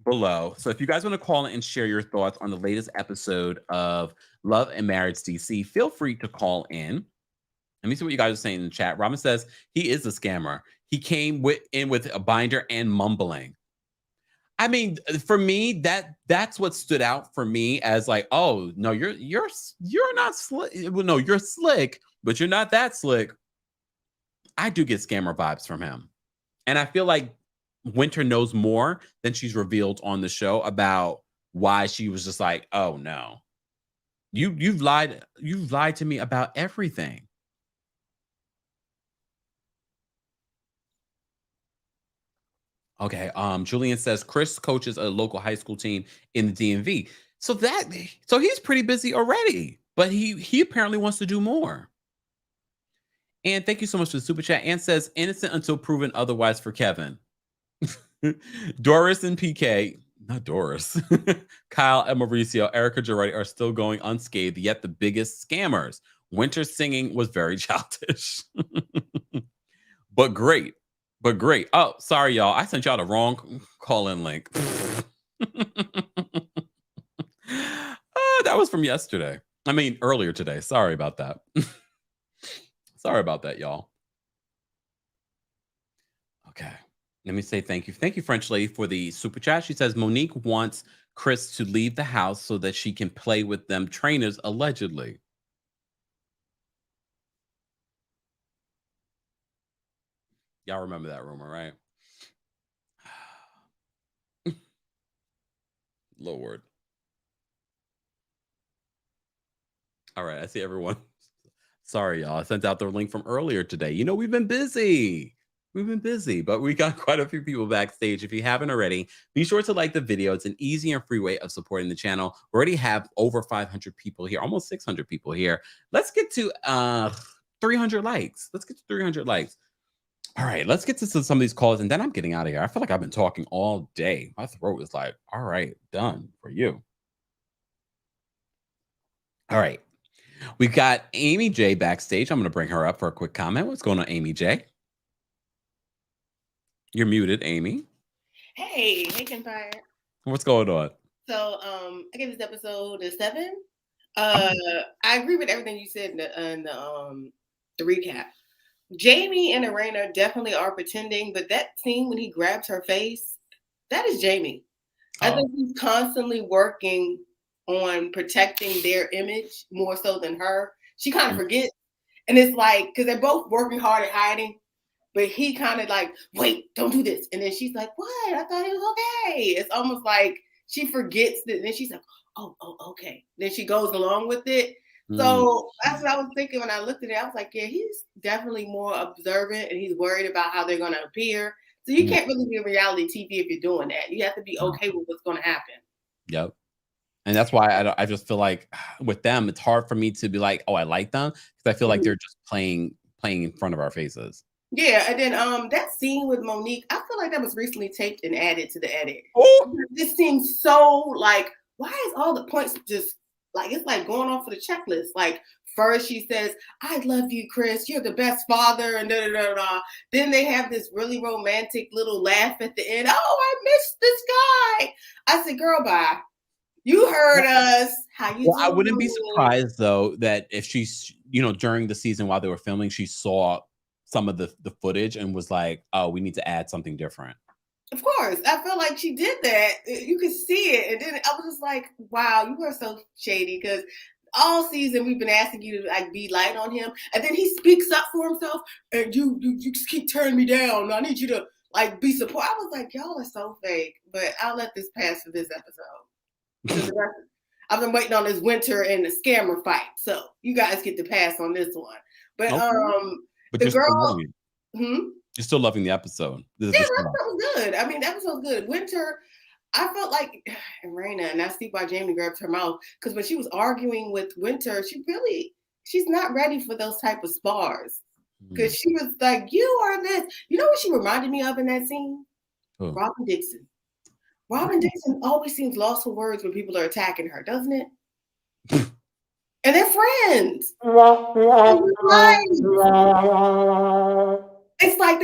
below. So if you guys want to call in and share your thoughts on the latest episode of Love and Marriage DC, feel free to call in. Let me see what you guys are saying in the chat. Robin says he is a scammer. He came in with a binder and mumbling. I mean, for me, that's what stood out for me as like, oh no, you're not slick. Well, no, you're slick, but you're not that slick. I do get scammer vibes from him, and I feel like Winter knows more than she's revealed on the show about why she was just like, oh no, you've lied to me about everything. Okay. Julian says Chris coaches a local high school team in the DMV. So he's pretty busy already, but he apparently wants to do more. And thank you so much for the super chat. And says innocent until proven otherwise for Kevin. Doris and PK, not Doris. Kyle and Mauricio, Erica Girotti are still going unscathed, yet the biggest scammers. Winter's singing was very childish. But great. Oh, sorry, y'all. I sent y'all the wrong call-in link. That was from yesterday. I mean, earlier today. Sorry about that. Sorry about that, y'all. Okay. Let me say thank you. Thank you, French Lady, for the super chat. She says Monique wants Chris to leave the house so that she can play with them trainers, allegedly. Y'all remember that rumor, right? Lord. All right, I see everyone. Sorry, y'all. I sent out the link from earlier today. We've been busy. But we got quite a few people backstage. If you haven't already, be sure to like the video. It's an easy and free way of supporting the channel. We already have over 500 people here, almost 600 people here. Let's get to 300 likes. Let's get to 300 likes. All right, let's get to some of these calls, and then I'm getting out of here. I feel like I've been talking all day. My throat is like, all right, done for you. All right. We've got Amy J backstage. I'm going to bring her up for a quick comment. What's going on, Amy J? You're muted, Amy. Hey, Kempire. What's going on? So, I gave this episode a 7. I agree with everything you said in the recap. Jamie and Arana definitely are pretending, but that scene when he grabs her face, that is Jamie. I think he's constantly working on protecting their image more so than her. She kind of forgets, And it's like, because they're both working hard at hiding, but he kind of like, wait, don't do this. And then she's like, what? I thought it was okay. It's almost like she forgets that. And then she's like, oh, okay. Then she goes along with it. So that's what I was thinking when I looked at it. I was like, yeah, he's definitely more observant and he's worried about how they're going to appear. So you can't really be a reality TV if you're doing that. You have to be okay with what's going to happen. Yep. And that's why I just feel like with them, it's hard for me to be like, oh, I like them, because I feel like they're just playing in front of our faces. Yeah, and then that scene with Monique, I feel like that was recently taped and added to the edit. Oh. This seems so like, why is all the points just like, it's like going off of the checklist? Like first she says, I love you, Chris, you're the best father, and da da da da. Then they have this really romantic little laugh at the end. Oh, I missed this guy. I said, girl, bye. You heard us. How you doing? I wouldn't be surprised though that if she's, during the season while they were filming, she saw some of the footage and was like, oh, we need to add something different. Of course. I feel like she did that. You could see it. And then I was just like, wow, you are so shady, because all season we've been asking you to like be light on him. And then he speaks up for himself and you just keep turning me down. I need you to like be support. I was like, y'all are so fake. But I'll let this pass for this episode. I've been waiting on this Winter and the scammer fight. So you guys get to pass on this one. But but the you're girl, still loving it. You're still loving the episode. Yeah, that was good. I mean, that was good. Winter, I felt like Arana, and I see why Jamie grabbed her mouth, because when she was arguing with Winter, she's not ready for those type of spars. Because she was like, you are this. You know what she reminded me of in that scene? Robin Dixon. Robin Dixon always seems lost for words when people are attacking her, doesn't it? And they're friends. It's like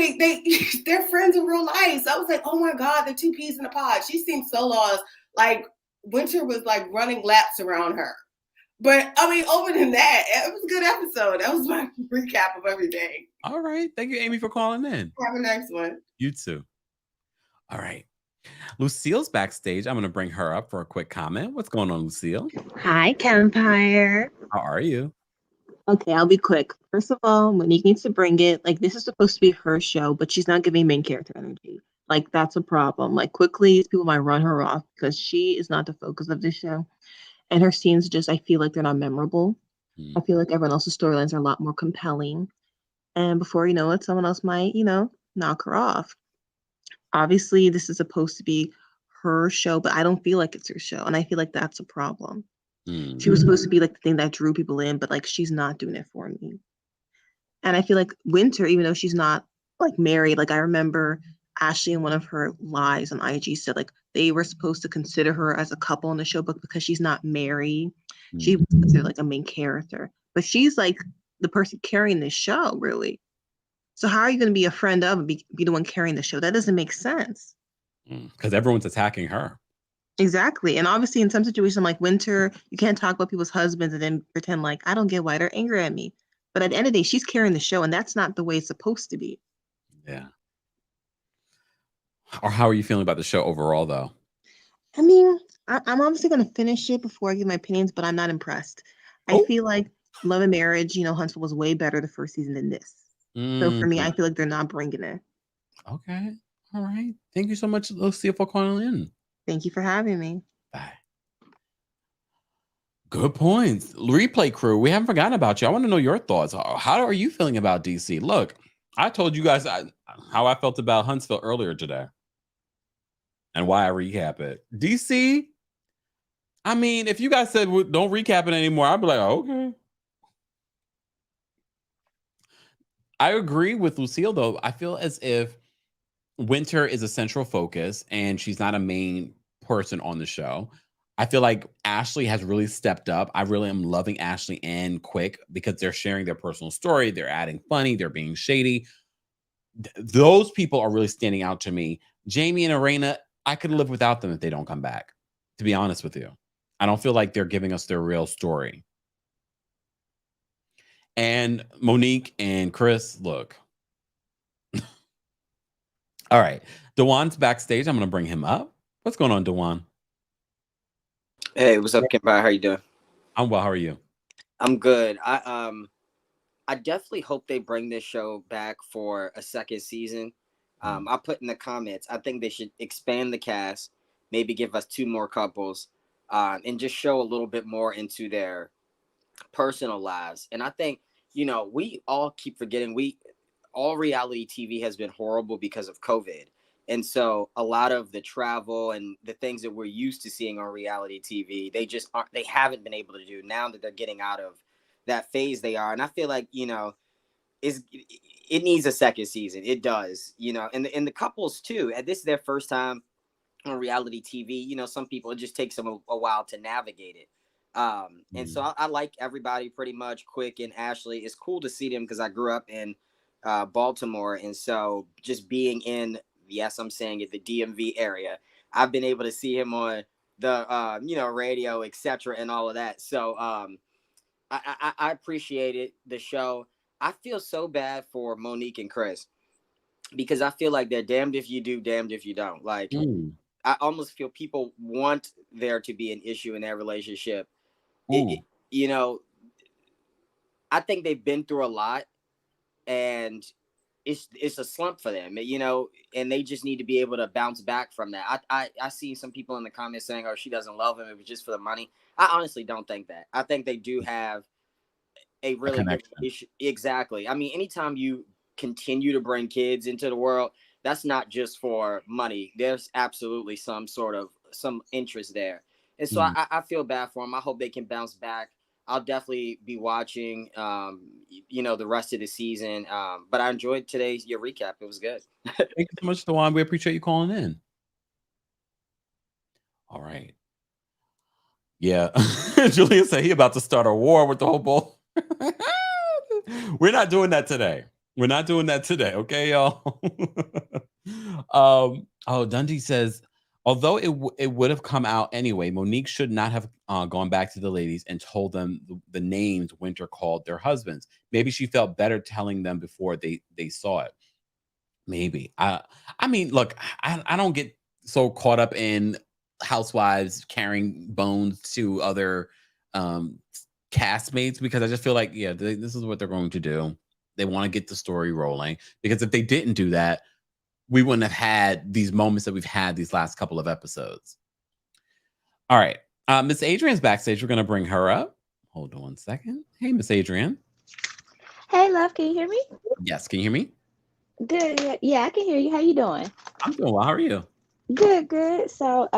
they're friends in real life. So I was like, oh my God, they're two peas in a pod. She seemed so lost. Like Winter was like running laps around her. But I mean, other than that, it was a good episode. That was my recap of everything. All right. Thank you, Amy, for calling in. Have a nice one. You too. All right. Lucille's backstage. I'm going to bring her up for a quick comment. What's going on, Lucille? Hi, Kempire. How are you? Okay, I'll be quick. First of all, Monique needs to bring it. Like, this is supposed to be her show, but she's not giving main character energy. Like, that's a problem. Like, quickly, people might run her off because she is not the focus of this show. And her scenes just, I feel like they're not memorable. I feel like everyone else's storylines are a lot more compelling. And before you know it, someone else might, knock her off. Obviously, this is supposed to be her show, but I don't feel like it's her show. And I feel like that's a problem. She was supposed to be like the thing that drew people in, but like she's not doing it for me. And I feel like Winter, even though she's not like married, like I remember Ashley in one of her lives on IG said like they were supposed to consider her as a couple in the show, but because she's not married, she was considered like a main character. But she's like the person carrying this show, really. So how are you going to be a friend of and be the one carrying the show? That doesn't make sense. Because everyone's attacking her. Exactly. And obviously in some situations like Winter, you can't talk about people's husbands and then pretend like I don't get why they're angry at me. But at the end of the day, she's carrying the show, and that's not the way it's supposed to be. Yeah. Or how are you feeling about the show overall, though? I mean, I'm obviously going to finish it before I give my opinions, but I'm not impressed. I feel like Love and Marriage, Huntsville was way better the first season than this. So for me, I feel like they're not bringing it. Okay. All right. Thank you so much, Lucia, for calling in. Thank you for having me. Bye. Good points. Replay crew, we haven't forgotten about you. I want to know your thoughts. How are you feeling about DC? Look, I told you guys how I felt about Huntsville earlier today and why I recap it. DC, I mean, if you guys said don't recap it anymore, I'd be like, okay. I agree with Lucille, though. I feel as if Winter is a central focus and she's not a main person on the show. I feel like Ashley has really stepped up. I really am loving Ashley and Quick because they're sharing their personal story. They're adding funny. They're being shady. Those people are really standing out to me. Jamie and Arana, I could live without them if they don't come back, to be honest with you. I don't feel like they're giving us their real story. And Monique and Chris, look. All right. Dewan's backstage. I'm going to bring him up. What's going on, Dewan? Hey, what's up, Kempire? How you doing? I'm well. How are you? I'm good. I I definitely hope they bring this show back for a second season. I put in the comments, I think they should expand the cast, maybe give us 2 more couples, and just show a little bit more into their personal lives. And I think, we all keep forgetting all reality TV has been horrible because of COVID. And so a lot of the travel and the things that we're used to seeing on reality TV, they haven't been able to do now that they're getting out of that phase they are. And I feel like, it needs a second season. It does, and the couples too. And this is their first time on reality TV. Some people, it just takes them a while to navigate it. And so I like everybody pretty much. Quick and Ashley, it's cool to see them because I grew up in Baltimore, and so just being in, yes, I'm saying it, the DMV area, I've been able to see him on the radio, etc., and all of that. So I appreciated the show. I feel so bad for Monique and Chris because I feel like they're damned if you do, damned if you don't. Like, I almost feel people want there to be an issue in their relationship. I think they've been through a lot, and it's a slump for them, and they just need to be able to bounce back from that. I see some people in the comments saying, "Oh, she doesn't love him. It was just for the money." I honestly don't think that. I think they do have a really good issue. Exactly. I mean, anytime you continue to bring kids into the world, that's not just for money. There's absolutely some interest there. And so I feel bad for them. I hope they can bounce back. I'll definitely be watching, the rest of the season. But I enjoyed your recap. It was good. Thank you so much, Dewan. We appreciate you calling in. All right. Yeah. Julia said he about to start a war with the whole bowl. We're not doing that today. Okay, y'all. Dundee says, although it would have come out anyway, Monique should not have gone back to the ladies and told them the names Winter called their husbands. Maybe she felt better telling them before they saw it. Maybe. I mean, look, I don't get so caught up in housewives carrying bones to other castmates because I just feel like, this is what they're going to do. They want to get the story rolling, because if they didn't do that, we wouldn't have had these moments that we've had these last couple of episodes. All right. Miss Adrian's backstage. We're going to bring her up. Hold on one second. Hey, Miss Adrian. Hey, love. Can you hear me? Yes. Can you hear me? Good. Yeah, I can hear you. How you doing? I'm doing well. How are you? Good. So,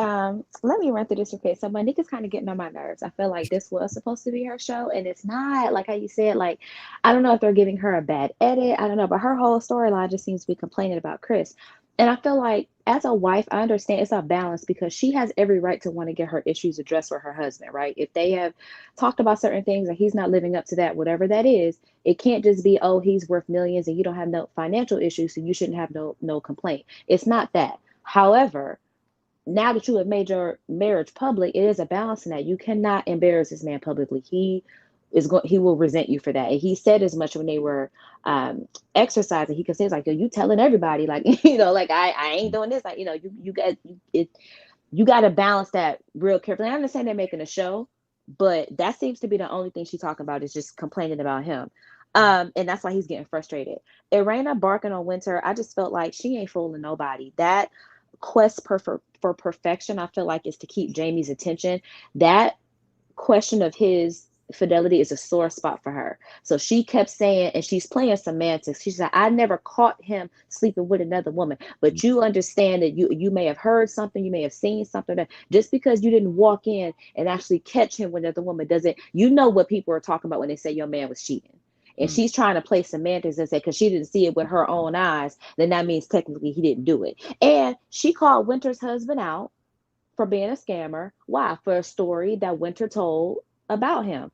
let me run through this real quick. So Monique is kind of getting on my nerves. I feel like this was supposed to be her show, and it's not. Like how you said, like, I don't know if they're giving her a bad edit. I don't know, but her whole storyline just seems to be complaining about Chris. And I feel like as a wife, I understand it's a balance because she has every right to want to get her issues addressed with her husband, right? If they have talked about certain things and he's not living up to that, whatever that is, it can't just be, oh, he's worth millions and you don't have no financial issues, so you shouldn't have no complaint. It's not that. However, now that you have made your marriage public, it is a balance in that. You cannot embarrass this man publicly. He will resent you for that. And he said as much when they were exercising. He could say, it's like, you telling everybody, like, like I ain't doing this. Like, you got to balance that real carefully. I understand they're making a show, but that seems to be the only thing she's talking about is just complaining about him. And that's why he's getting frustrated. Arana barking on Winter, I just felt like she ain't fooling nobody. That quest for perfection, I feel like, is to keep Jamie's attention. That question of his fidelity is a sore spot for her. So she kept saying, and she's playing semantics. She said, I never caught him sleeping with another woman. But you understand that you may have heard something, you may have seen something, that just because you didn't walk in and actually catch him with another woman doesn't, what people are talking about when they say your man was cheating. And she's trying to play semantics and say, because she didn't see it with her own eyes, then that means technically he didn't do it. And she called Winter's husband out for being a scammer. Why? For a story that Winter told about him.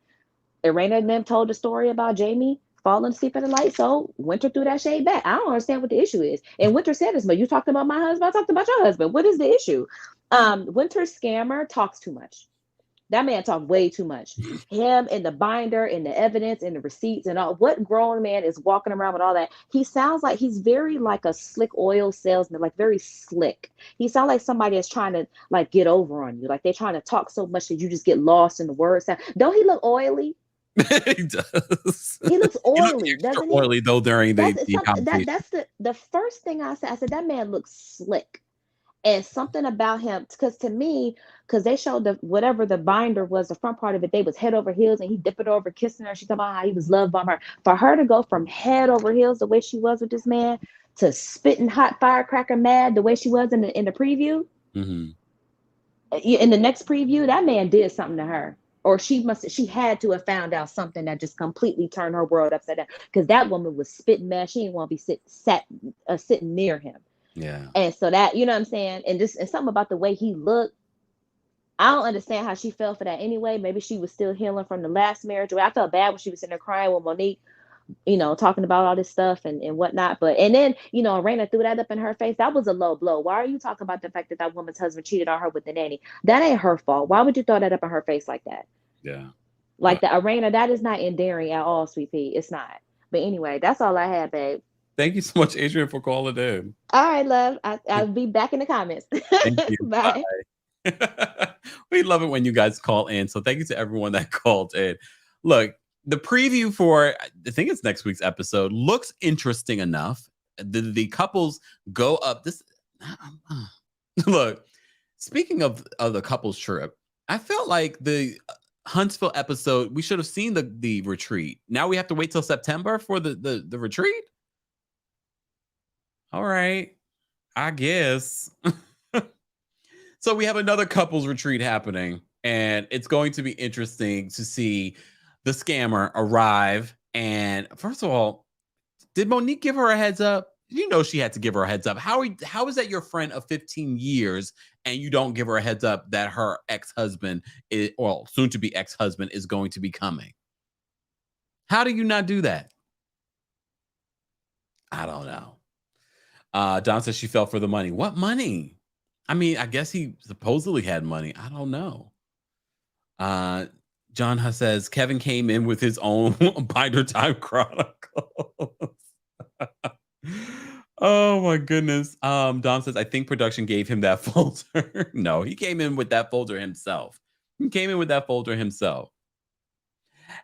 Arana and them told the story about Jamie falling asleep at the light, so Winter threw that shade back. I don't understand what the issue is. And Winter said this, but you talked about my husband, I talked about your husband. What is the issue? Winter's scammer talks too much. That man talked way too much. Him and the binder and the evidence and the receipts and all. What grown man is walking around with all that? He sounds like he's very like a slick oil salesman, like very slick. He sounds like somebody is trying to like get over on you. Like they're trying to talk so much that you just get lost in the words. Don't he look oily? He does. He looks He looks oily, extra doesn't he? oily though during the conversation. That's the first thing I said. I said that man looks slick. And something about him, because to me, because they showed the whatever the binder was, the front part of it, they was head over heels, and he dipped it over, kissing her. She talking about how he was love bombing her. For her to go from head over heels the way she was with this man to spitting hot firecracker mad the way she was in the preview, Mm-hmm. in the next preview, that man did something to her, or she had to have found out something that just completely turned her world upside down. Because that woman was spitting mad. She didn't want to be sitting near him. Yeah. And so that, you know what I'm saying? And something about the way he looked. I don't understand how she fell for that anyway. Maybe she was still healing from the last marriage. I felt bad when she was sitting there crying with Monique, talking about all this stuff and whatnot. And then, Arana threw that up in her face. That was a low blow. Why are you talking about the fact that that woman's husband cheated on her with the nanny? That ain't her fault. Why would you throw that up in her face like that? Yeah. Like the Arana, that is not endearing at all, sweet pea. It's not. But anyway, that's all I had, babe. Thank you so much, Adrian, for calling in. All right, love. I'll be back in the comments. Thank you. Bye. We love it when you guys call in. So thank you to everyone that called in. Look, the preview for, I think it's next week's episode, looks interesting enough. The couples go up this. Look, speaking of the couples trip, I felt like the Huntsville episode, we should have seen the retreat. Now we have to wait till September for the retreat. All right, I guess. So we have another couples retreat happening, and it's going to be interesting to see the scammer arrive. And first of all, did Monique give her a heads up? She had to give her a heads up. How is that your friend of 15 years and you don't give her a heads up that her ex-husband soon to be ex-husband is going to be coming? How do you not do that? I don't know. Don says she fell for the money. What money? I mean, I guess he supposedly had money. I don't know. John says Kevin came in with his own Binder Time Chronicles. Oh my goodness. Don says, I think production gave him that folder. No, he came in with that folder himself.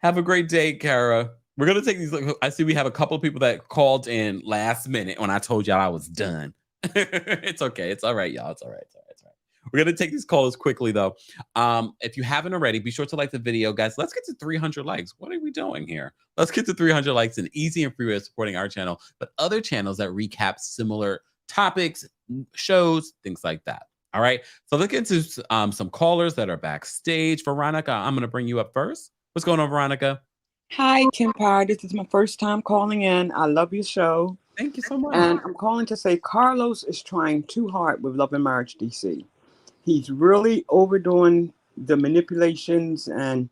Have a great day, Kara. We're going to take these. I see we have a couple of people that called in last minute when I told y'all I was done. It's okay. It's all right, y'all. It's all right. We're going to take these calls quickly, though. If you haven't already, be sure to like the video, guys. Let's get to 300 likes. What are we doing here? Let's get to 300 likes. An easy and free way of supporting our channel, but other channels that recap similar topics, shows, things like that. All right. So let's get into some callers that are backstage. Veronica, I'm going to bring you up first. What's going on, Veronica? Hi, Kempire. This is my first time calling in. I love your show. Thank you so much. And I'm calling to say Carlos is trying too hard with Love and Marriage DC. He's really overdoing the manipulations and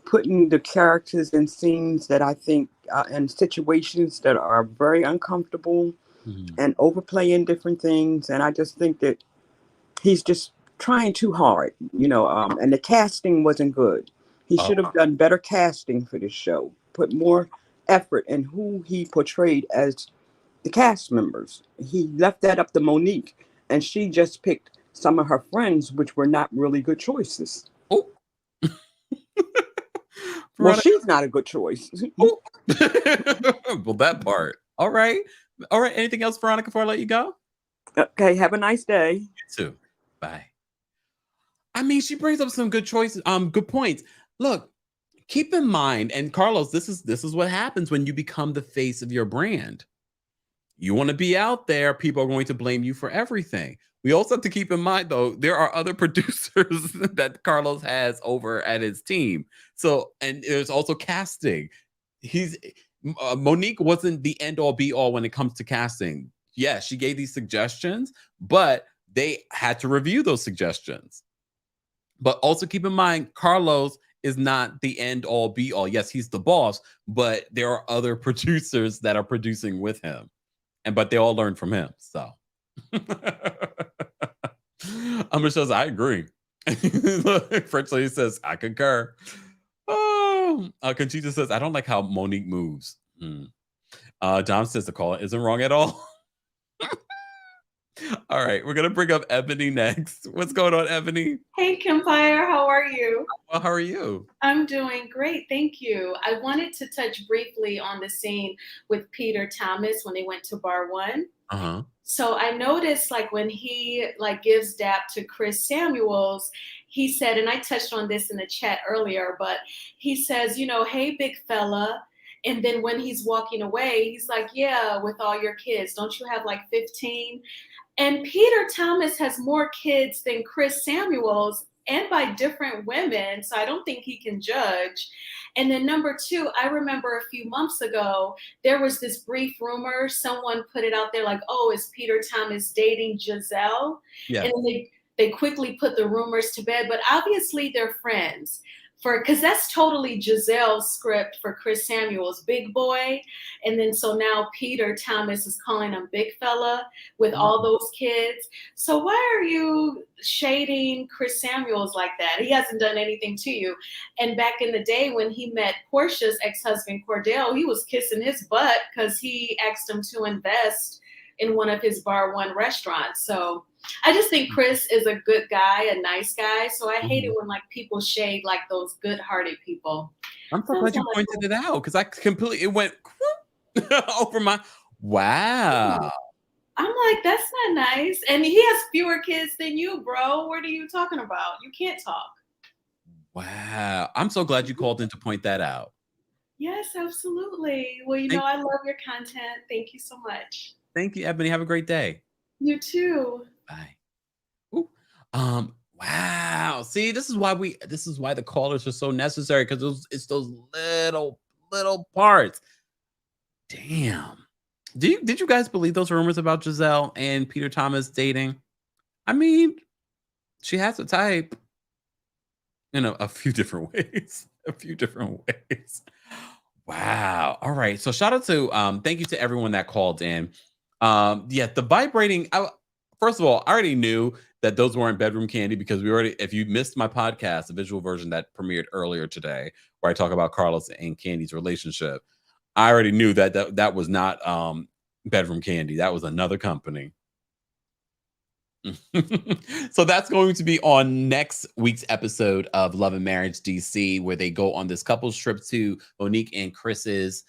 putting the characters in scenes that I think and situations that are very uncomfortable and overplaying different things. And I just think that he's just trying too hard, and the casting wasn't good. He should have done better casting for this show, put more effort in who he portrayed as the cast members. He left that up to Monique, and she just picked some of her friends, which were not really good choices. Oh. Well, she's not a good choice. Well, that part. All right. Anything else, Veronica, before I let you go? Okay. Have a nice day. You too. Bye. I mean, she brings up some good choices. Good points. Look, keep in mind, and Carlos, this is what happens when you become the face of your brand. You want to be out there, people are going to blame you for everything. We also have to keep in mind, though, there are other producers that Carlos has over at his team. So, and there's also casting. Monique wasn't the end all be all when it comes to casting. Yeah, she gave these suggestions, but they had to review those suggestions. But also keep in mind, Carlos is not the end all be all. Yes, he's the boss, but there are other producers that are producing with him. But they all learn from him. So Amber says, I agree. French lady says, I concur. Oh, Conchita says, I don't like how Monique moves. Dom says the call isn't wrong at all. All right, we're gonna bring up Ebony next. What's going on, Ebony? Hey, Kempire, how are you? Well, how are you? I'm doing great, thank you. I wanted to touch briefly on the scene with Peter Thomas when they went to Bar One. Uh-huh. So I noticed, like, when he gives dap to Chris Samuels, he said, and I touched on this in the chat earlier, but he says, hey, big fella. And then when he's walking away, he's like, yeah, with all your kids, don't you have like 15? And Peter Thomas has more kids than Chris Samuels, and by different women, so I don't think he can judge. And then number two, I remember a few months ago, there was this brief rumor, someone put it out there like, oh, is Peter Thomas dating Giselle? Yeah. And they quickly put the rumors to bed, but obviously they're friends. Because that's totally Giselle's script for Chris Samuels, big boy. And then so now Peter Thomas is calling him big fella with all those kids. So why are you shading Chris Samuels like that? He hasn't done anything to you. And back in the day when he met Portia's ex-husband Cordell, he was kissing his butt because he asked him to invest in one of his Bar One restaurants. So I just think Chris is a good guy, a nice guy. So I hate it when like people shade like those good-hearted people. I'm so glad you pointed it out because it went over my, wow. I'm like, that's not nice. And he has fewer kids than you, bro. What are you talking about? You can't talk. Wow. I'm so glad you called in to point that out. Yes, absolutely. Well, I love your content. Thank you so much. Thank you, Ebony. Have a great day. You too. Bye. Ooh. Wow. See, this is why the callers are so necessary, because it's those little parts. Damn. Did you guys believe those rumors about Giselle and Peter Thomas dating? I mean, she has a type in a few different ways. Wow. All right. So shout out to thank you to everyone that called in. Yeah, the vibrating. First of all, I already knew that those weren't bedroom candy because if you missed my podcast, the visual version that premiered earlier today, where I talk about Carlos and Candy's relationship, I already knew that was not bedroom candy. That was another company. So that's going to be on next week's episode of Love and Marriage DC, where they go on this couples trip to Monique and Chris's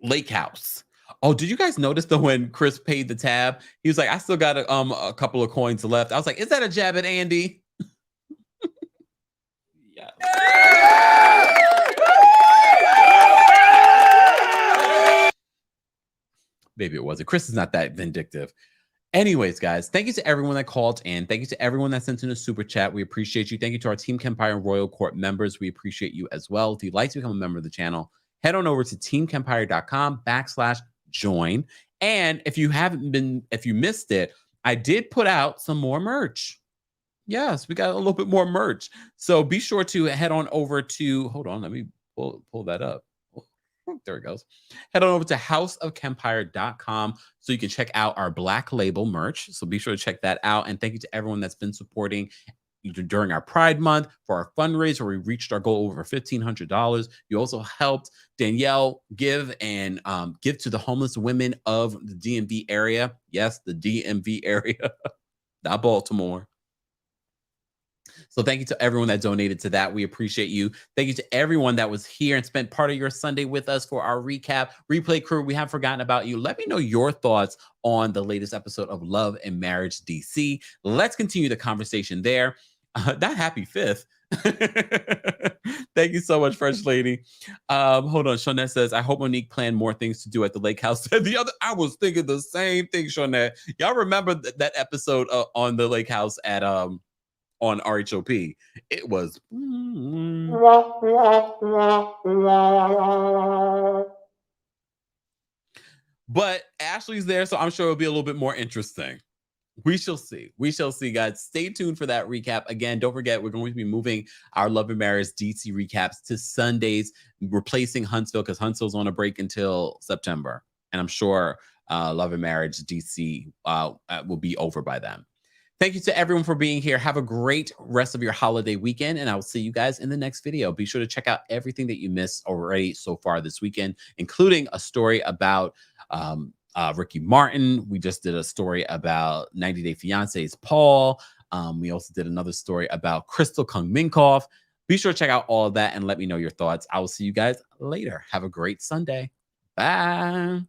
lake house. Oh, did you guys notice though when Chris paid the tab, he was like, I still got a couple of coins left. I was like, is that a jab at Andy? Yeah. Maybe it wasn't. Chris is not that vindictive. Anyways, guys, thank you to everyone that called in. Thank you to everyone that sent in a super chat. We appreciate you. Thank you to our Team Kempire and Royal Court members. We appreciate you as well. If you'd like to become a member of the channel, head on over to teamkempire.com/join. And if you missed it, I did put out some more merch. Yes, we got a little bit more merch. So be sure to head on over to, hold on, let me pull that up. There it goes. Head on over to houseofkempire.com so you can check out our Black Label merch. So be sure to check that out. And thank you to everyone that's been supporting during our Pride Month for our fundraiser, where we reached our goal over $1,500. You also helped Danielle give to the homeless women of the DMV area. Yes, the DMV area, not Baltimore. So thank you to everyone that donated to that. We appreciate you. Thank you to everyone that was here and spent part of your Sunday with us for our recap. Replay crew, we haven't forgotten about you. Let me know your thoughts on the latest episode of Love and Marriage DC. Let's continue the conversation there. That happy 5th. Thank you so much, Fresh Lady. Hold on. Shawnette says, I hope Monique planned more things to do at the lake house. I was thinking the same thing, Shawnette. Y'all remember that episode on the lake house at on RHOP? It was but Ashley's there, so I'm sure it'll be a little bit more interesting. We shall see. We shall see, guys. Stay tuned for that recap. Again, don't forget, we're going to be moving our Love and Marriage DC recaps to Sundays, replacing Huntsville, because Huntsville's on a break until September. And I'm sure Love and Marriage DC will be over by then. Thank you to everyone for being here. Have a great rest of your holiday weekend, and I will see you guys in the next video. Be sure to check out everything that you missed already so far this weekend, including a story about Ricky Martin. We just did a story about 90 Day Fiancé's Paul. We also did another story about Crystal Kung Minkoff. Be sure to check out all of that and let me know your thoughts. I will see you guys later. Have a great Sunday. Bye.